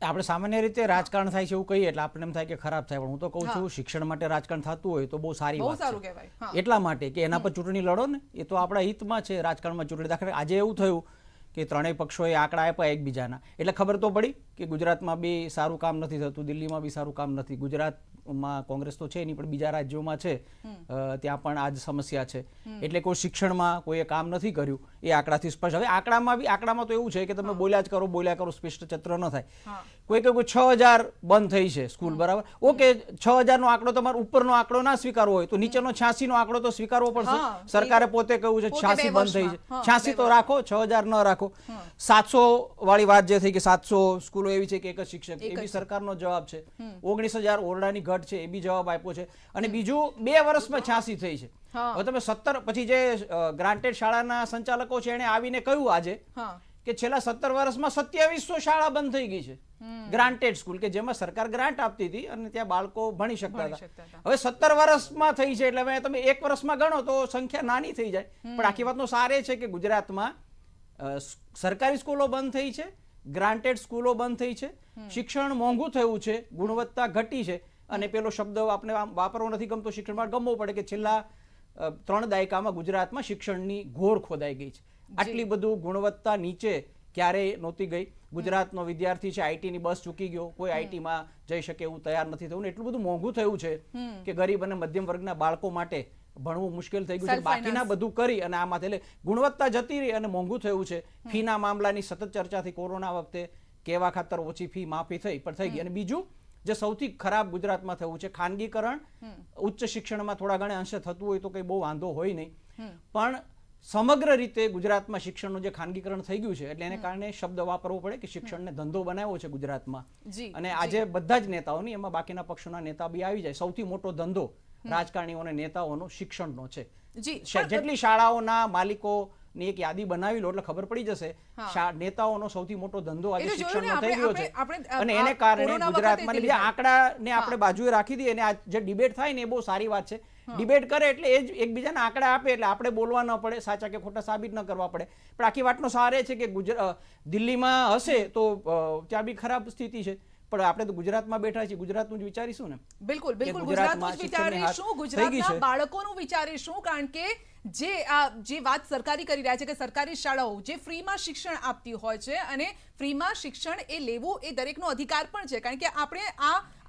આપણે સામાન્ય રીતે રાજકારણ થાય છે એવું કહીએ એટલે આપણને એમ થાય કે ખરાબ થાય, પણ હું તો કહું છું શિક્ષણ માટે રાજકારણ થતું હોય તો બહુ સારી વાત છે. એટલા માટે કે એના પર ચૂંટણી લડો ને, એ તો આપણા હિતમાં છે રાજકારણમાં ચૂંટણી. દાખલા આજે એવું થયું કે ત્રણેય પક્ષોએ આંકડા આપ્યા એકબીજાના, એટલે ખબર તો પડી કે ગુજરાતમાં બી સારું કામ નથી થતું, દિલ્હીમાં બી સારું કામ નથી. ગુજરાતમાં કોંગ્રેસ તો છે નહીં, પણ બીજા રાજ્યોમાં છે, ત્યાં પણ આ જ સમસ્યા છે. એટલે કોઈ શિક્ષણમાં કોઈએ કામ નથી કર્યું એ આંકડાથી સ્પષ્ટ. હવે આંકડામાં તો એવું છે કે તમે બોલ્યા જ કરો, સ્પષ્ટ ચિત્ર ન થાય. કોઈ 6000 બંધ થઈ છે સ્કૂલ, બરાબર, ઓકે, 6000 નો આંકડો તમારો ઉપરનો આંકડો ના સ્વીકારવો હોય તો નીચેનો 86 નો આંકડો તો સ્વીકારવો પડશે. સરકારે પોતે કહ્યું છે 86 બંધ થઈ છે, 86 તો રાખો, 6000 ન રાખો. 700 વાળી વાત જે થઈ કે 700 સ્કૂલો એવી છે કે એક જ શિક્ષક, એ બી સરકારનો જવાબ છે. 19000 ઓરડાની ઘટ છે, એ બી જવાબ આપ્યો છે. અને બીજું 2 વર્ષમાં 86 થઈ છે. હવે તમે 17 પછી જે ગ્રાન્ટેડ શાળાના સંચાલકો છે એને આવીને કહ્યું આજે કે છેલ્લા 17 વર્ષમાં 2700 શાળા બંધ થઈ ગઈ છે, ગ્રાન્ટેડ સ્કૂલ, કે જેમાં સરકાર ગ્રાન્ટ આપતી હતી અને ત્યાં બાળકો ભણી શકતા હતા. હવે 17 વર્ષમાં થઈ છે એટલે હવે તમે 1 વર્ષમાં ગણો તો સંખ્યા નાની થઈ જાય. પણ આખી વાતનો સાર એ છે કે ગુજરાતમાં સરકારી સ્કૂલો બંધ થઈ છે, ગ્રાન્ટેડ સ્કૂલો બંધ થઈ છે, શિક્ષણ મોંઘું થયું છે, ગુણવત્તા ઘટી છે. અને પેલો શબ્દ આપણે વાપરવો નથી ગમતો, શિક્ષણમાં ગમવો પડે કે છેલ્લા 3 દાયકામાં ગુજરાતમાં શિક્ષણની ઘોર ખોદાઈ ગઈ છે. આટલી બધું ગુણવત્તા નીચે ક્યારેય નહોતી ગઈ. ગુજરાતનો વિદ્યાર્થી છે, આઈટીની બસ ચૂકી ગયો, કોઈ આઈટીમાં જઈ શકે એવું તૈયાર નથી થયું. એટલું બધું મોંઘું થયું છે કે ગરીબ અને મધ્યમ વર્ગના બાળકો માટે ભણવું મુશ્કેલ થઈ ગયું છે. બાકીના બધું કરી અને આમાં એટલે ગુણવત્તા જતી રહી અને મોંઘું થયું છે. ફીના મામલાની સતત ચર્ચા થઈ, કોરોના વખતે કેવા ખાતર ઓછી ફી માફી થઈ પણ થઈ ગઈ. અને બીજું જે સૌથી ખરાબ ગુજરાતમાં થયું છે ખાનગીકરણ. ઉચ્ચ શિક્ષણમાં થોડા ઘણા અંશે થતું હોય તો કંઈ બહુ વાંધો હોય નહીં, પણ સમગ્ર રીતે ગુજરાતમાં શિક્ષણનું જે ખાનગીકરણ થઈ ગયું છે એટલે એને કારણે શબ્દ વાપરવો પડે કે શિક્ષણને ધંધો બનાવ્યો છે ગુજરાતમાં. અને આજે બધા જ નેતાઓની, એમાં બાકીના પક્ષોના નેતા બી આવી જાય, સૌથી મોટો ધંધો રાજકારણીઓ અને નેતાઓનો શિક્ષણનો છે. જેટલી શાળાઓના માલિકો ની એક યાદી બનાવી લો એટલે ખબર પડી જશે નેતાઓનો સૌથી મોટો ધંધો આજે શિક્ષણનો થઈ ગયો છે. અને એને કારણે ગુજરાતમાં બીજા આંકડાને આપણે બાજુએ રાખી દઈએ અને આ જે ડિબેટ થાય ને એ બહુ સારી વાત છે. ડિબેટ કરે એટલે એ જ એકબીજાના આંકડા આપે એટલે આપણે બોલવા ન પડે, સાચા કે ખોટા સાબિત ન કરવા પડે. પણ આખી વાતનો સાર એ છે કે દિલ્હીમાં હશે તો ત્યાં બી ખરાબ સ્થિતિ છે, પણ આપણે તો ગુજરાતમાં બેઠા છીએ, ગુજરાતનું જ વિચારીશું ને. બિલકુલ બિલકુલ ગુજરાતનું જ વિચારીશું, ગુજરાતના બાળકોનું વિચારીશું. કારણ કે જે વાત સરકારી કરી રહ્યા છે કે સરકારી શાળાઓ જે ફ્રીમાં શિક્ષણ આપતી હોય છે અને ફ્રીમાં શિક્ષણ એ લેવું એ દરેકનો અધિકાર પણ છે. કારણ કે આપણે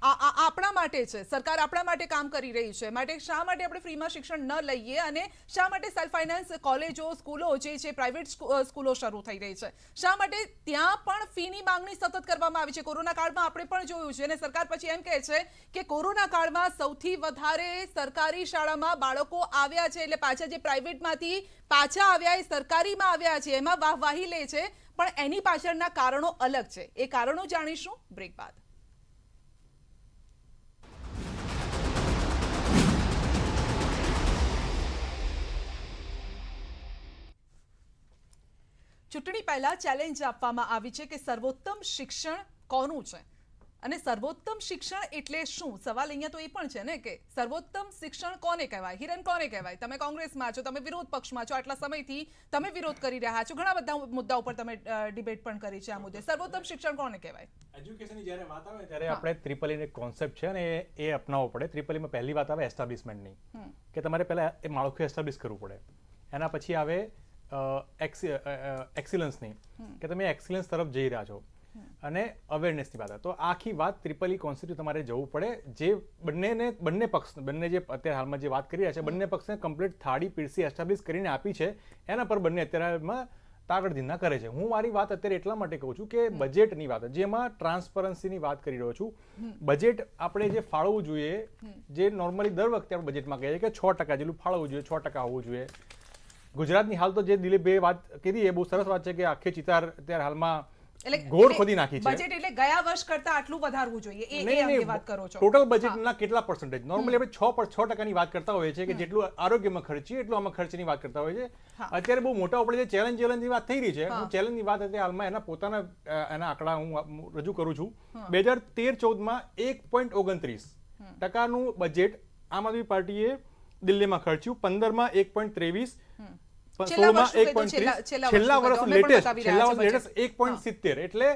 આપણા માટે છે, સરકાર આપણા માટે કામ કરી રહી છે, માટે શા માટે આપણે ફ્રીમાં શિક્ષણ ન લઈએ અને શા માટે સેલ્ફ ફાઇનાન્સ કોલેજો, સ્કૂલો જે છે, પ્રાઇવેટ સ્કૂલો શરૂ થઈ રહી છે, શા માટે ત્યાં પણ ફીની માંગણી સતત કરવામાં આવી છે. કોરોના કાળમાં આપણે પણ જોયું છે અને સરકાર પછી એમ કહે છે કે કોરોના કાળમાં સૌથી વધારે સરકારી શાળામાં બાળકો આવ્યા છે, એટલે પાછા જે પ્રાઇવેટમાંથી પાછા આવ્યા એ સરકારીમાં આવ્યા છે, એમાં વાહવાહી લે છે. પણ એની પાછળના કારણો અલગ છે. એ કારણો જાણીશું બ્રેક બાદ. ચૂંટણી પહેલા ચેલેન્જ આપવામાં આવી છે કે સર્વોત્તમ શિક્ષણ કોનું છે અને સર્વોત્તમ શિક્ષણ એટલે શું? સવાલ અહીંયા તો એ પણ છે ને કે સર્વોત્તમ શિક્ષણ કોને કહેવાય? હિરણ કોને કહેવાય? તમે કોંગ્રેસમાં છો, તમે વિરોધ પક્ષમાં છો, આટલા સમયથી તમે વિરોધ કરી રહ્યા છો, ઘણા બધા મુદ્દા ઉપર તમે ડિબેટ પણ કરી છે આ મુદ્દે. સર્વોત્તમ શિક્ષણ કોને કહેવાય? એજ્યુકેશનની જ્યારે વાત આવે ત્યારે આપણે ત્રિપલીનો એક કોન્સેપ્ટ છે અને એ અપનાવવો પડે. ત્રિપલીમાં પહેલી વાત આવે એસ્ટાબ્લિશમેન્ટની, કે તમારે પહેલા એ માળખું એસ્ટાબ્લિશ કરવું પડે. એના પછી આવે એક્સિલન્સની, કે તમે એક્સિલન્સ તરફ જઈ રહ્યા છો, અને અવેરનેસની વાત. તો આખી વાત ત્રિપલી કોન્સેપ્ટ તમારે જવું પડે. જે બંને પક્ષ, બંને જે અત્યારે હાલમાં જે વાત કરી રહ્યા છે, બંને પક્ષને કમ્પ્લીટ થાળી પીરસી એસ્ટાબ્લિશ કરીને આપી છે, એના પર બંને અત્યારે હાલમાં તાકડધીના કરે છે. હું મારી વાત અત્યારે એટલા માટે કહું છું કે બજેટની વાત, જેમાં ટ્રાન્સપરન્સીની વાત કરી રહ્યો છું. બજેટ આપણે જે ફાળવવું જોઈએ, જે નોર્મલી દર વખતે આપણે બજેટમાં કહીએ કે 6% જેટલું ફાળવવું જોઈએ, 6% હોવું જોઈએ. ગુજરાતની હાલ તો જે દિલીપભાઈએ વાત કરી એ બહુ સરસ વાત છે કે આખી ચિતાર અત્યારે હાલમાં ગોળ ખોદી નાખી છે. બજેટ એટલે ગયા વર્ષ કરતા આટલું વધારવું જોઈએ એ અંગે વાત કરો છો? ટોટલ બજેટના કેટલા પર્સન્ટેજ? નોર્મલી આપણે 6% વાત કરતા હોઈએ છીએ કે જેટલું આરોગ્યમાં ખર્ચીએ એટલું આમાં ખર્ચની વાત કરતા હોઈએ છીએ. અત્યારે બહુ મોટા ઉપર જે ચેલેન્જની વાત થઈ રહી છે, હું ચેલેન્જની વાત અત્યારે હાલમાં એના પોતાના એના આંકડા હું રજૂ કરું છું. 2013-14માં 1.29% બજેટ આમ આદમી પાર્ટીએ દિલ્હીમાં ખર્ચ્યું, 15માં 1.23, 16માં 1.30, છેલ્લા વર્ષ લેટેસ્ટ 1.70, એટલે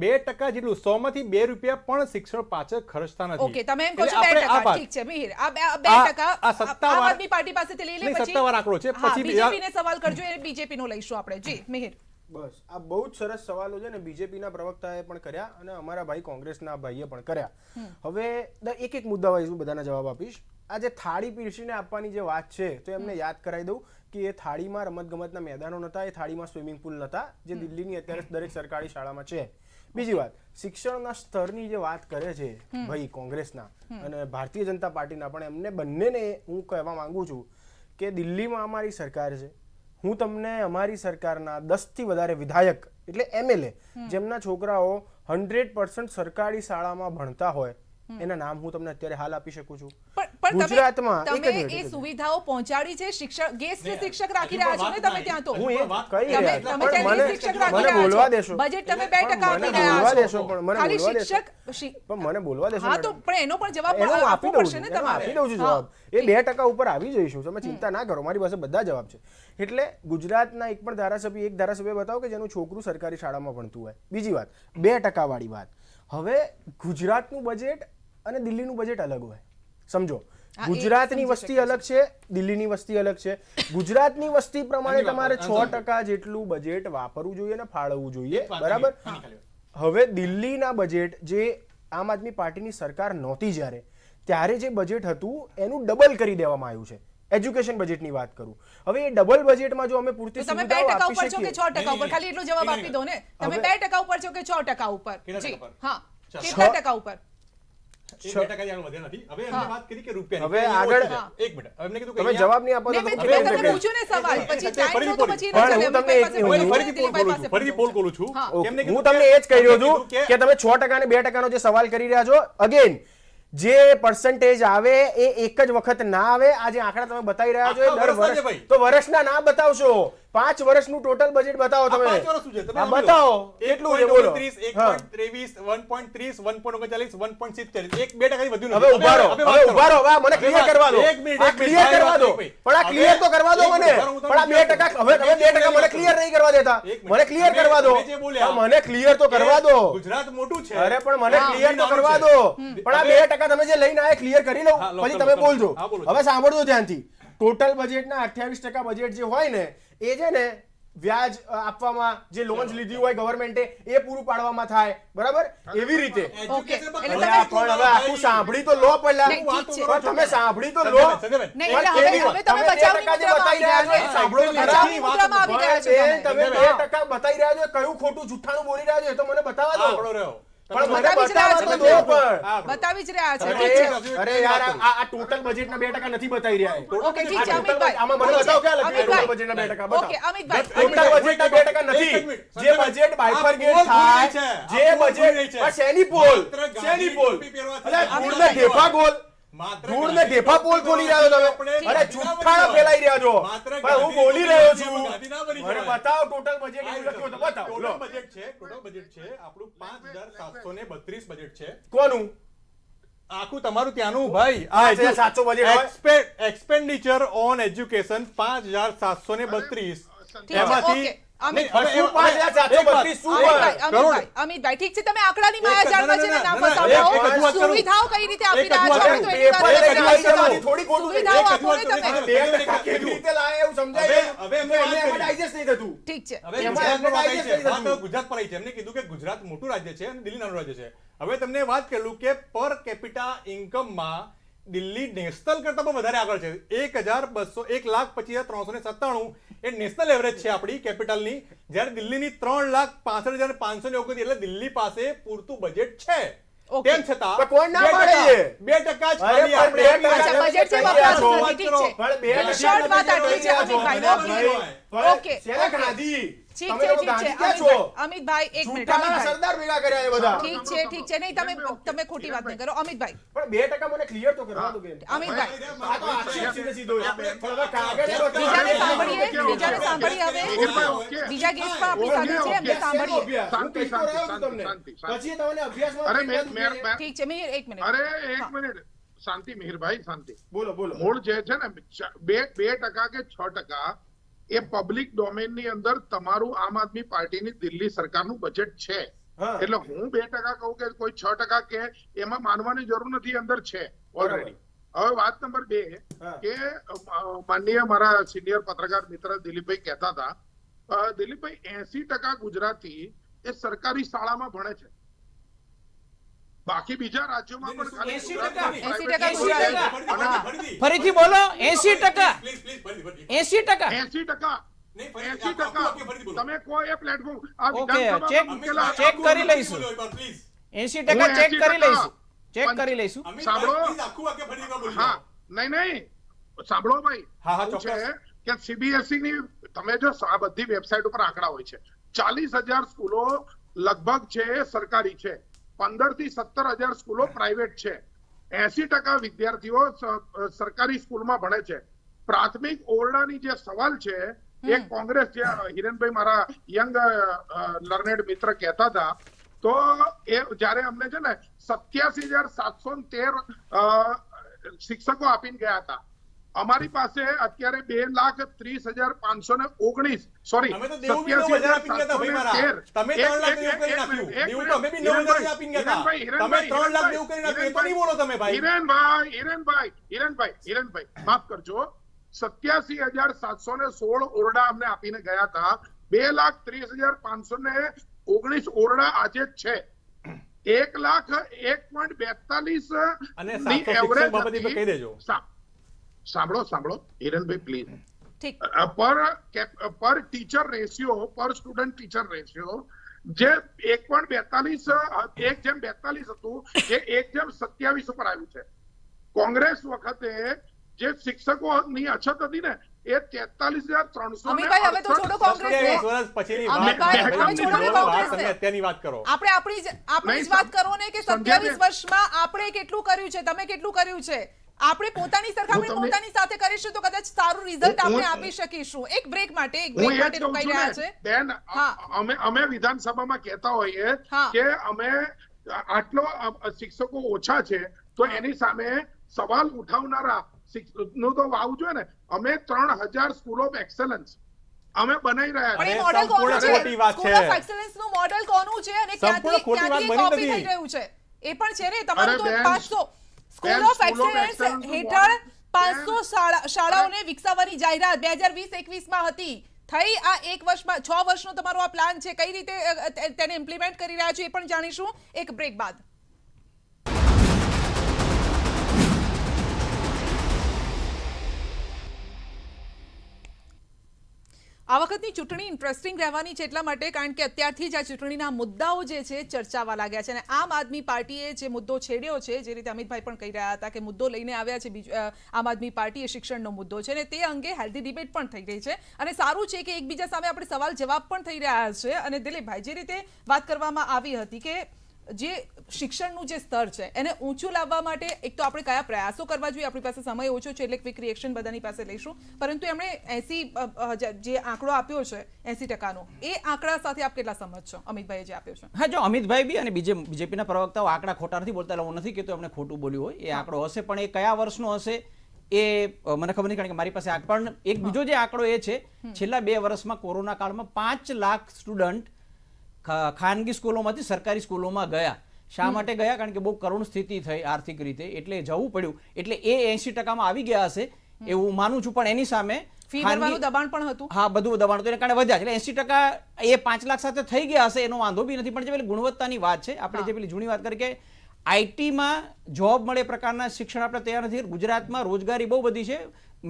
2% જેટલું. 100માંથી 2 રૂપિયા પણ શિક્ષણ પાછળ ખર્ચતા નથી. ઓકે, તમે એમ કહો છો 2%, ઠીક છે મિહિર, આ 2% આમ આદમી પાર્ટી પાસેથી લઈ લે, પછી સત્તાવાર આંકડો છે. પછી બીજેપીને સવાલ કરજો, એ બીજેપી નો લઈશું આપણે. જી મિહિર. બસ આ બહુ જ સરસ સવાલો છે ને, બીજેપીના પ્રવક્તાએ પણ કર્યા અને અમારા ભાઈ કોંગ્રેસના ભાઈએ પણ કર્યા. હવે એક એક મુદ્દા વાઇઝ હું બધાના જવાબ આપીશ. આ જે થાળી પીરસીને આપવાની જે વાત છે, તો એમને યાદ કરાવી દઉં કે એ થાળીમાં રમતગમતના મેદાનો નહોતા, એ થાળીમાં સ્વિમિંગ પુલ નહોતા, જે દિલ્હીની અત્યારે દરેક સરકારી શાળામાં છે. બીજી વાત, શિક્ષણના સ્તરની જે વાત કરે છે ભાઈ કોંગ્રેસના અને ભારતીય જનતા પાર્ટીના, પણ એમને બંનેને હું કહેવા માંગુ છું કે દિલ્હીમાં અમારી સરકાર છે. હું તમને અમારી સરકારના 10થી વધારે વિધાયક એટલે MLA જેમના છોકરાઓ 100% સરકારી શાળામાં ભણતા હોય એના નામ હું તમને અત્યારે હાલ આપી શકું છું. ગુજરાતમાં તમે એ સુવિધાઓ પહોંચાડી છે, શિક્ષક ગેસ્ટ શિક્ષક રાખી રહ્યા છો ને તમે ત્યાં? તો હું એ કહી રહ્યા છું, પણ મને બોલવા દેશો. બજેટ તમે 2% આપી રહ્યા છો, ખાલી શિક્ષક. પણ મને બોલવા દેશો. હા, તો પણ એનો પણ જવાબ આપવો પડશે ને તમારે. આપી દઉં છું જવાબ. એ 2% ઉપર આવી જઈશું, તમે ચિંતા ના કરો, મારી પાસે બધા જવાબ છે. એટલે ગુજરાતના એક પણ ધારાસભ્ય બતાવો કે જેનું છોકરું સરકારી શાળામાં ભણતું હોય. બીજી વાત, 2% વાળી વાત. હવે ગુજરાતનું બજેટ અને દિલ્હીનું બજેટ અલગ હોય, સમજો. ગુજરાતની વસ્તી અલગ છે, દિલ્હીની વસ્તી અલગ છે. ગુજરાતની વસ્તી પ્રમાણે તમારે 6% જેટલું બજેટ વાપરવું જોઈએ અને ફાળવવું જોઈએ, બરાબર? હવે દિલ્હીના બજેટ, જે આમ આદમી પાર્ટીની સરકાર નહોતી જ્યારે, ત્યારે જે બજેટ હતું એનું ડબલ કરી દેવામાં આવ્યું છે. એજ્યુકેશન બજેટની વાત કરું. હવે એ ડબલ બજેટમાં જો અમે પૂરતી સુવિધાઓ આપી શકીએ. તમે 2% ઉપર છો કે 6% ઉપર? ખાલી એટલો જવાબ આપી દો ને. તમે 2% ઉપર છો કે 6% ઉપર? જી હા, કેટલા ટકા ઉપર? હવે આગળ તમે જવાબ નહીં આપો તો પૂછ્યું ને સવાલ, પછી ટાઈમ તો પછી હું તમને એ જ કહી રહ્યો છું કે તમે 6% અને 2% નો જે સવાલ કરી રહ્યા છો, અગેન જે પર્સન્ટેજ આવે એ એક જ વખત ના આવે. આ જે આંકડા તમે બતાવી રહ્યા છો દર વર્ષ, તો વર્ષના ના બતાવશો, 5 વર્ષનું ટોટલ બજેટ બતાવો તમે. બતાવો એટલું છે, બોલો. 1.23, 1.30, 1.39, 1.70, 1-2% વધ્યું. હવે ઉભા રહો, મને ક્લિયર કરવા દો. ક્લિયર કરવા દો, પણ આ ક્લિયર તો કરવા દો મને. પણ આ 2% હવે તમે 2% મને ક્લિયર નહીં કરવા દેતા. મને ક્લિયર કરવા દો, મને ક્લિયર તો કરવા દો. ગુજરાત મોટું છે. અરે પણ મને ક્લિયર તો કરવા દો. પણ આ 2% તમે જે લઈને આયા ક્લિયર કરી લો, પછી તમે બોલજો. હવે સાંભળજો ધ્યાનથી. ટોટલ બજેટના 28% બજેટ જે હોય ને, એ છે ને વ્યાજ આપવામાં, જે લોન્સ લીધી હોય ગવર્મેન્ટે, એ પૂરું પાડવામાં થાય, બરાબર? એવી રીતે. પણ હવે આખું સાંભળી તો લો પહેલા. પણ તમે સાંભળી તો લો. તમે 2% બતાવી રહ્યા છો, સાંભળો તો ખરા. તમે 2% બતાવી રહ્યા છો, કયું ખોટું જુઠ્ઠાણું બોલી રહ્યા છો એ તો મને બતાવવા દો. પણ મને બતાવવા તો દો. પણ બતાવી જ રહ્યા છે. અરે યાર, આ ટોટલ બજેટના 2% નથી બતાવી રહ્યા. ઓકે, ઠીક છે અમિતભાઈ, આમાં મને બતાવો ક્યાં લખ્યું ટોટલ બજેટના 2%? બતાવો. ઓકે અમિતભાઈ, ટોટલ બજેટના 2% નથી. જે બજેટ બાયફર્કેટ થાય, જે બજેટ શેની પોલ, અરે પૂર્ણ ઢેફા ગોલ. ધૂળ ને ઢેફા પોલ ખોલી રહ્યા છો તમે, અરે જુઠ્ઠાણા ફેલાઈ રહ્યા છો. પણ હું બોલી રહ્યો છું, મને બતાવો ટોટલ બજેટ એવું લખ્યું તો બતાવો. લો ટોટલ બજેટ છે આપણું 5732 બજેટ છે. કોનું આખું તમારું ત્યાંનું ભાઈ. 5700 બજેટ હોય. Expenditure on education 5732. એમાંથી અમિતભાઈ ઠીક છે, તમે આંકડાની માયા જાણવા છે ને ના ફસાવો. સુવિધાઓ કઈ રીતે આપી રહ્યા છો તો એની વાત સુવિધાઓ આપો ને તમે. ઠીક છે, ગુજરાત પર છે. એમને કીધું કે ગુજરાત મોટું રાજ્ય છે અને દિલ્હી નાનું રાજ્ય છે. હવે તમને વાત કરેલું કે પર કેપિટા ઇન્કમમાં દિલ્હી નેશનલ કરતા પણ વધારે આગળ છે. 1,25,397 એ નેશનલ એવરેજ છે આપણી કેપિટલની, જ્યારે દિલ્હીની 3,65,500 એટલે દિલ્હી પાસે પૂરતું બજેટ છે. તેમ છતાં કોણ ના પાડે છે? 2% જ ખાલી આપણે બજેટ છે વપરાતું નથી. ઠીક છે, શોર્ટ વાત આટલી છે અમિતભાઈ. ઓકે શેના ખાધી? ઠીક છે, ઠીક છે અમિતભાઈ, એક મિનિટ. સરદાર ભેગા કર્યા એ બધા. ઠીક છે, નહીં તમે ખોટી વાત નહીં કરો અમિતભાઈ. પણ 2% મને ક્લિયર તો કરવા દો બેન. અમિતભાઈ આ તો આક્ષેપ સીધે સીધો. પણ હવે કાગળ બીજાને સાંભળીએ હવે. બીજા ગેસ્ટ પણ આપણી સાથે છે, એમને સાંભળીએ. શાંતિ શાંતિ પછી તમને અભ્યાસમાં ઠીક છે, મિહિર એક મિનિટ. અરે એક મિનિટ શાંતિ, મિહિરભાઈ શાંતિ. બોલો બોલો. મૂળ જે છે ને 2% કે 6% એ પબ્લિક ડોમેન ની અંદર તમારું આમ આદમી પાર્ટીની દિલ્હી સરકારનું બજેટ છે. એટલે હું 2% કહું કે કોઈ 6% કે એમાં માનવાની જરૂર નથી, અંદર છે ઓલરેડી. હવે વાત નંબર 2 કે માનનીય મારા સિનિયર પત્રકાર મિત્ર દિલીપભાઈ કહેતા હતા, દિલીપભાઈ 80% ગુજરાતી એ સરકારી શાળામાં ભણે છે. બાકી બીજા રાજ્યોમાં પણ ખાલી 80% ફરીથી બોલો. 80%. 80%. 80% તમે કોઈ એ પ્લેટફોર્મ ઓકે, ચેક કરી લઈશું. 80% ચેક કરી લઈશું. ચેક કરી લઈશું. સાંભળો. હા, નહીં સાંભળો ભાઈ. હા, છે કે સીબીએસઈ ની તમે જો આ બધી વેબસાઇટ ઉપર આંકડા હોય છે. 40,000 સ્કૂલો લગભગ છે સરકારી છે, 15 થી 17,000 સ્કૂલો પ્રાઇવેટ છે. 80% વિદ્યાર્થીઓ સરકારી સ્કૂલમાં ભણે છે. પ્રાથમિક ઓરડાની જે સવાલ છે એ કોંગ્રેસ, જે હિરેનભાઈ મારા યંગ લર્નેડ મિત્ર કહેતા હતા, તો એ જયારે અમને છે ને 87,713 શિક્ષકો આપીને ગયા હતા. અમારી પાસે અત્યારે 2,30,519 સોરી 87,000 માફ કરજો, 87,716 ઓરડા અમને આપીને ગયા હતા. 2,30,519 ઓરડા આજે છે. 1,01.42 સાંભળો હિરણભાઈ પ્લીઝ. પર ટીચર રેશિયો, પર સ્ટુડન્ટ ટીચર રેશિયો જે 1.42 હતું જે 1:27 ઉપર આવ્યું છે. કોંગ્રેસ વખતે જે શિક્ષકોની અછત હતી ને એ 43,300. અમિતભાઈ હવે તો છોડો કોંગ્રેસ. અત્યારની વાત કરો. આપણે આપણી જ વાત કરો ને કે 27 વર્ષમાં આપણે કેટલું કર્યું છે, તમે કેટલું કર્યું છે. આપણે પોતાની સરખામણી પોતાની સાથે કરીશું તો કદાચ સારું રિઝલ્ટ આપણે આપી શકીશું. એક બ્રેક માટે રોકાઈ રહ્યા છે બેન. અમે વિધાનસભામાં કહેતા હોઈએ કે અમે આટલો શિક્ષકો ઓછા છે તો એની સામે સવાલ ઉઠાવનારા નું તો વાવ જોઈએ ને. અમે 3,000 સ્કૂલ ઓફ એક્સેલન્સ અમે બનાવી રહ્યા છીએ. મોડેલ કોનું છે? સ્કૂલ ઓફ એક્સેલન્સ નું મોડેલ કોનું છે અને ક્યાંથી કોપી થઈ રહ્યું છે એ પણ છે ને. તમારું તો 500 સ્કૂલ ઓફ એક્સેલન્સ હેઠળ 500 શાળાઓને વિકસાવવાની જાહેરાત 2020-21 માં હતી. થઈ આ 1 વર્ષમાં 6 વર્ષનો તમારો આ પ્લાન છે. કઈ રીતે તેને ઇમ્પ્લિમેન્ટ કરી રહ્યા છો એ પણ જાણીશું એક બ્રેક બાદ. આ વખતની ચૂંટણી ઇન્ટરેસ્ટિંગ રહેવાની છે એટલા માટે કારણ કે અત્યારથી જ આ ચૂંટણીના મુદ્દાઓ જે છે ચર્ચાવા લાગ્યા છે અને આમ આદમી પાર્ટીએ જે મુદ્દો છેડ્યો છે, જે રીતે અમિતભાઈ પણ કહી રહ્યા હતા કે મુદ્દો લઈને આવ્યા છે આમ આદમી પાર્ટી, એ શિક્ષણનો મુદ્દો છે અને તે અંગે હેલ્ધી ડિબેટ પણ થઈ રહી છે અને સારું છે કે એકબીજા સામે આપણે સવાલ જવાબ પણ થઈ રહ્યા છે. અને દિલીપભાઈ, જે રીતે વાત કરવામાં આવી હતી કે જે શિક્ષણનું જે સ્તર છે એને ઊંચું લાવવા માટે એક તો આપણે કયા પ્રયાસો કરવા જોઈએ, આપણી પાસે સમય ઓછો છે એટલે ક્વિક રિએક્શન બધાની પાસે લઈશું, પરંતુ એમણે 80 જે આંકડો આપ્યો છે 80%નો, એ આંકડા સાથે આપ કેટલા સંમત છો? અમિતભાઈએ જે આપ્યો છે. હા, જો અમિતભાઈ બી અને બીજેપીના પ્રવક્તાઓ આંકડા ખોટા નથી બોલતા, હું નથી કહેતો એમણે ખોટું બોલ્યું હોય, એ આંકડો હશે, પણ એ કયા વર્ષનો હશે એ મને ખબર નહીં, કારણ કે મારી પાસે પણ એક બીજો જે આંકડો એ છે, છેલ્લા 2 વર્ષમાં કોરોના કાળમાં 5 લાખ સ્ટુડન્ટ ખાનગી સ્કૂલોમાંથી સરકારી સ્કૂલોમાં ગયા. શા માટે ગયા? કારણ કે બહુ કરુણ સ્થિતિ થઈ આર્થિક રીતે, એટલે જવું પડ્યું, એટલે એ 80%માં આવી ગયા હશે એવું માનું છું. પણ એની સામે ફી ભરવાનું દબાણ પણ હતું. હા, બધું દબાણ હતું, એને કારણે વધ્યા, એટલે 80% એ 5 લાખ સાથે થઈ ગયા હશે, એનો વાંધો બી નથી. પણ જે પેલી ગુણવત્તાની વાત છે, આપણે જે પેલી જૂની વાત કરી કે આઈટીમાં જોબ મળે પ્રકારના શિક્ષણ આપણે તૈયાર નથી. ગુજરાતમાં રોજગારી બહુ બધી છે,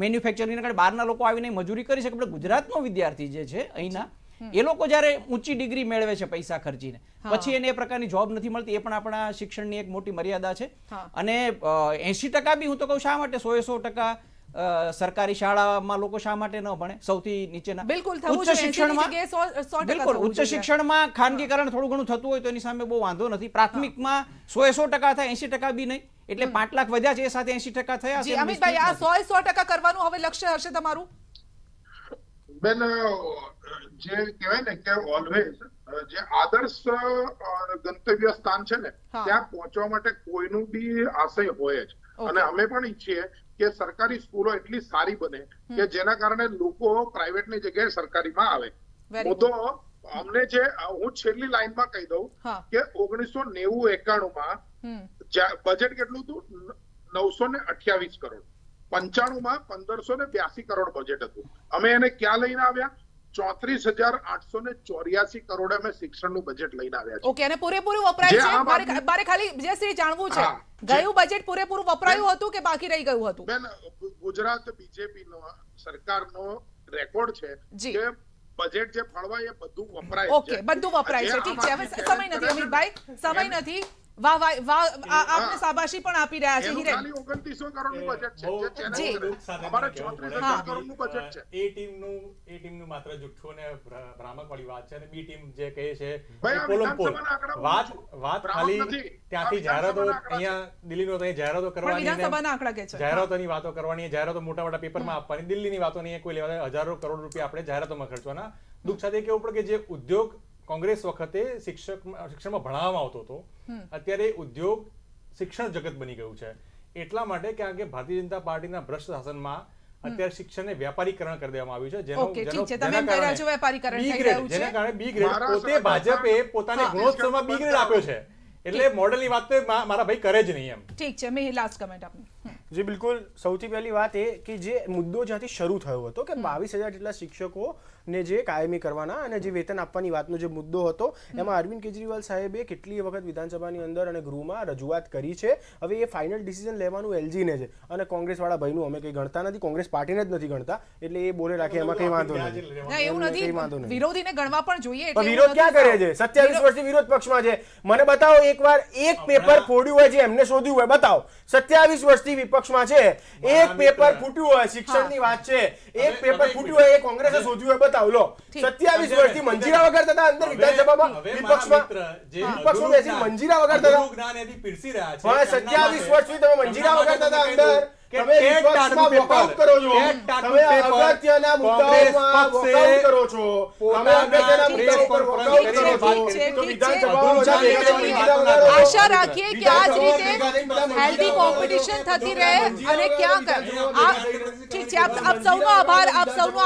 મેન્યુફેક્ચરિંગના કારણે બહારના લોકો આવીને મજૂરી કરી શકે, પણ ગુજરાતનો વિદ્યાર્થી જે છે અહીંના, એ લોકો જ્યારે ઊંચી ડિગ્રી મેળવે છે પૈસા ખર્ચીને, પછી એને એ પ્રકારની જોબ નથી મળતી. એ પણ આપણા શિક્ષણની એક મોટી મર્યાદા છે. અને 80% બી હું તો કહું, શા માટે 100% સરકારી શાળામાં લોકો શા માટે ન ભણે? સૌથી નીચેના ઉચ્ચ શિક્ષણમાં ખાનગીકરણ થોડું ઘણું થતું હોય તો એની સામે બહુ વાંધો નથી. પ્રાથમિકમાં 100% થાય, 80% બી નહીં, એટલે 5 લાખ વધ્યા છે, એ સાથે 80% થયા છે. અમિતભાઈ, આ 100% કરવાનું હવે લક્ષ્ય હશે તમારું? બેન, જે કહેવાય ને કે ઓલવેઝ જે આદર્શ ગંતવ્ય સ્થાન છે ને, ત્યાં પહોંચવા માટે કોઈનું બી આશય હોય જ. અને અમે પણ ઈચ્છીએ કે સરકારી સ્કૂલો એટલી સારી બને કે જેના કારણે લોકો પ્રાઇવેટની જગ્યાએ સરકારીમાં આવે. મુદ્દો અમને જે હું છેલ્લી લાઈનમાં કહી દઉં કે 1990-91માં બજેટ કેટલું હતું? 928 કરોડ. 95માં 1582 કરોડ બજેટ હતું. અમે એને ક્યાં લઈને આવ્યા? 34,884 કરોડ અમે શિક્ષણનું બજેટ લઈને આવ્યા છે. ઓકે, અને પૂરેપૂરું વપરાય છે? મારે ખાલી જયશ્રી જાણવું છે, ગયું બજેટ પૂરેપૂરું વપરાયું હતું કે બાકી રહી ગયું હતું? બેન, ગુજરાત બીજેપી નો સરકારનો રેકોર્ડ છે કે બજેટ જે ફાળવાય એ બધું વપરાય છે. ઓકે, બધું વપરાય છે. ઠીક છે, હવે સમય નથી અમિતભાઈ, સમય નથી. વાહ વાહ વાહ, આપને શાબાશી પણ આપી રહ્યા છે હિરેન. ખાલી 2900 કરોડનું બજેટ છે, જે ચેનલ અમારે 34,000 કરોડનું બજેટ છે. એ ટીમનું માત્ર જુઠ્ઠું અને ભ્રામક વાળી વાત છે, અને બી ટીમ જે કહે છે વાત ખાલી ત્યાંથી જાહેરાતો, અહીંયા દિલ્હીનો તો જાહેરાતો કરવાની, વિધાનસભાના આંકડા કે છે, જાહેરાતોની વાતો કરવાની, જાહેરાતો મોટા મોટા પેપરમાં આપવાની, દિલ્હીની વાતો નહીં કોઈ લેવા, હજારો કરોડ રૂપિયા આપણે જાહેરાતોમાં ખર્ચવાના. દુઃખ સાથે કહેવું પડે કે જે ઉદ્યોગ કોંગ્રેસ વખતે શિક્ષણમાં ભણાવવામાં આવતો હતો, અત્યારે ઉદ્યોગ શિક્ષણ જગત બની ગયું છે. એટલા માટે કારણ કે ભારતીય જનતા પાર્ટીના ભ્રષ્ટ શાસનમાં અત્યારે શિક્ષણને વ્યાપારીકરણ કરી દેવામાં આવ્યું છે, જેના કારણે બી ગ્રેડ પોતે ભાજપે પોતાને ગુણોત્સવમાં બી ગ્રેડ આપ્યો છે. એટલે મોડલની વાત તો મારા ભાઈ કરે જ નહીં એમ. ઠીક છે, મેં લાસ્ટ કમેન્ટ આપની. જી બિલકુલ, સૌથી પહેલી વાત એ કે જે મુદ્દો જ્યાંથી શરૂ થયો હતો કે 22,000 જેટલા શિક્ષકોને જે કાયમી કરવાના અને જે વેતન આપવાની વાતનો જે મુદ્દો હતો, એમાં અરવિંદ કેજરીવાલ સાહેબે કેટલી વખત વિધાનસભાની અંદર અને ગૃહમાં રજૂઆત કરી છે. હવે એ ફાઇનલ ડિસિઝન લેવાનું એલજીને છે, અને કોંગ્રેસવાળા ભાઈનું અમે કંઈ ગણતા નથી, કોંગ્રેસ પાર્ટીને જ નથી ગણતા, એટલે એ બોલે રાખે એમાં કંઈ વાંધો નથી. એવું નથી, વિરોધીને ગણવા પણ જોઈએ. વિરોધ ક્યાં કરે છે? 27 વર્ષથી વિરોધ પક્ષમાં છે. મને બતાવો એકવાર એક પેપર ફોડ્યું હોય જે એમને શોધ્યું હોય, બતાવો. 27 વર્ષથી વિપક્ષમાં છે, એક પેપર ફૂટ્યું હોય, શિક્ષણની વાત છે, એક પેપર ફૂટ્યું હોય એ કોંગ્રેસે શોધ્યું હોય, બતાવો. લો, 27 વર્ષથી મંજીરા વગર થતા અંદર વિધાનસભામાં વિપક્ષમાં બેસી મંજીરા વગર થતા. 27 વર્ષથી તમે મંજીરા વગર થતા અંદર, તમે વિપક્ષમાં વોકઆઉટ કરો છો, તમે અગત્યના મુદ્દાઓમાં વોકઆઉટ કરો છો, તમે અગત્યના મુદ્દાઓ પર વોકઆઉટ કરો છો, તો વિધાનસભામાં આશા રાખીએ કે આ જ રીતે હેલ્ધી કોમ્પિટિશન થતી રહે અને ક્યાં ઠીક છે. આપ સૌનો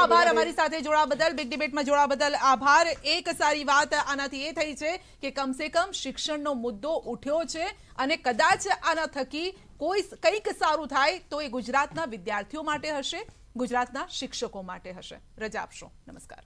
આભાર અમારી સાથે જોડાવા બદલ, બિગ ડિબેટમાં જોડાવા બદલ આભાર. એક સારી વાત આનાથી એ થઈ છે કે કમસે કમ શિક્ષણનો મુદ્દો ઉઠ્યો છે, અને કદાચ આના થકી કંઈક સારું થાય તો એ ગુજરાતના વિદ્યાર્થીઓ માટે હશે, ગુજરાતના શિક્ષકો માટે હશે. રજા આપશો. નમસ્કાર.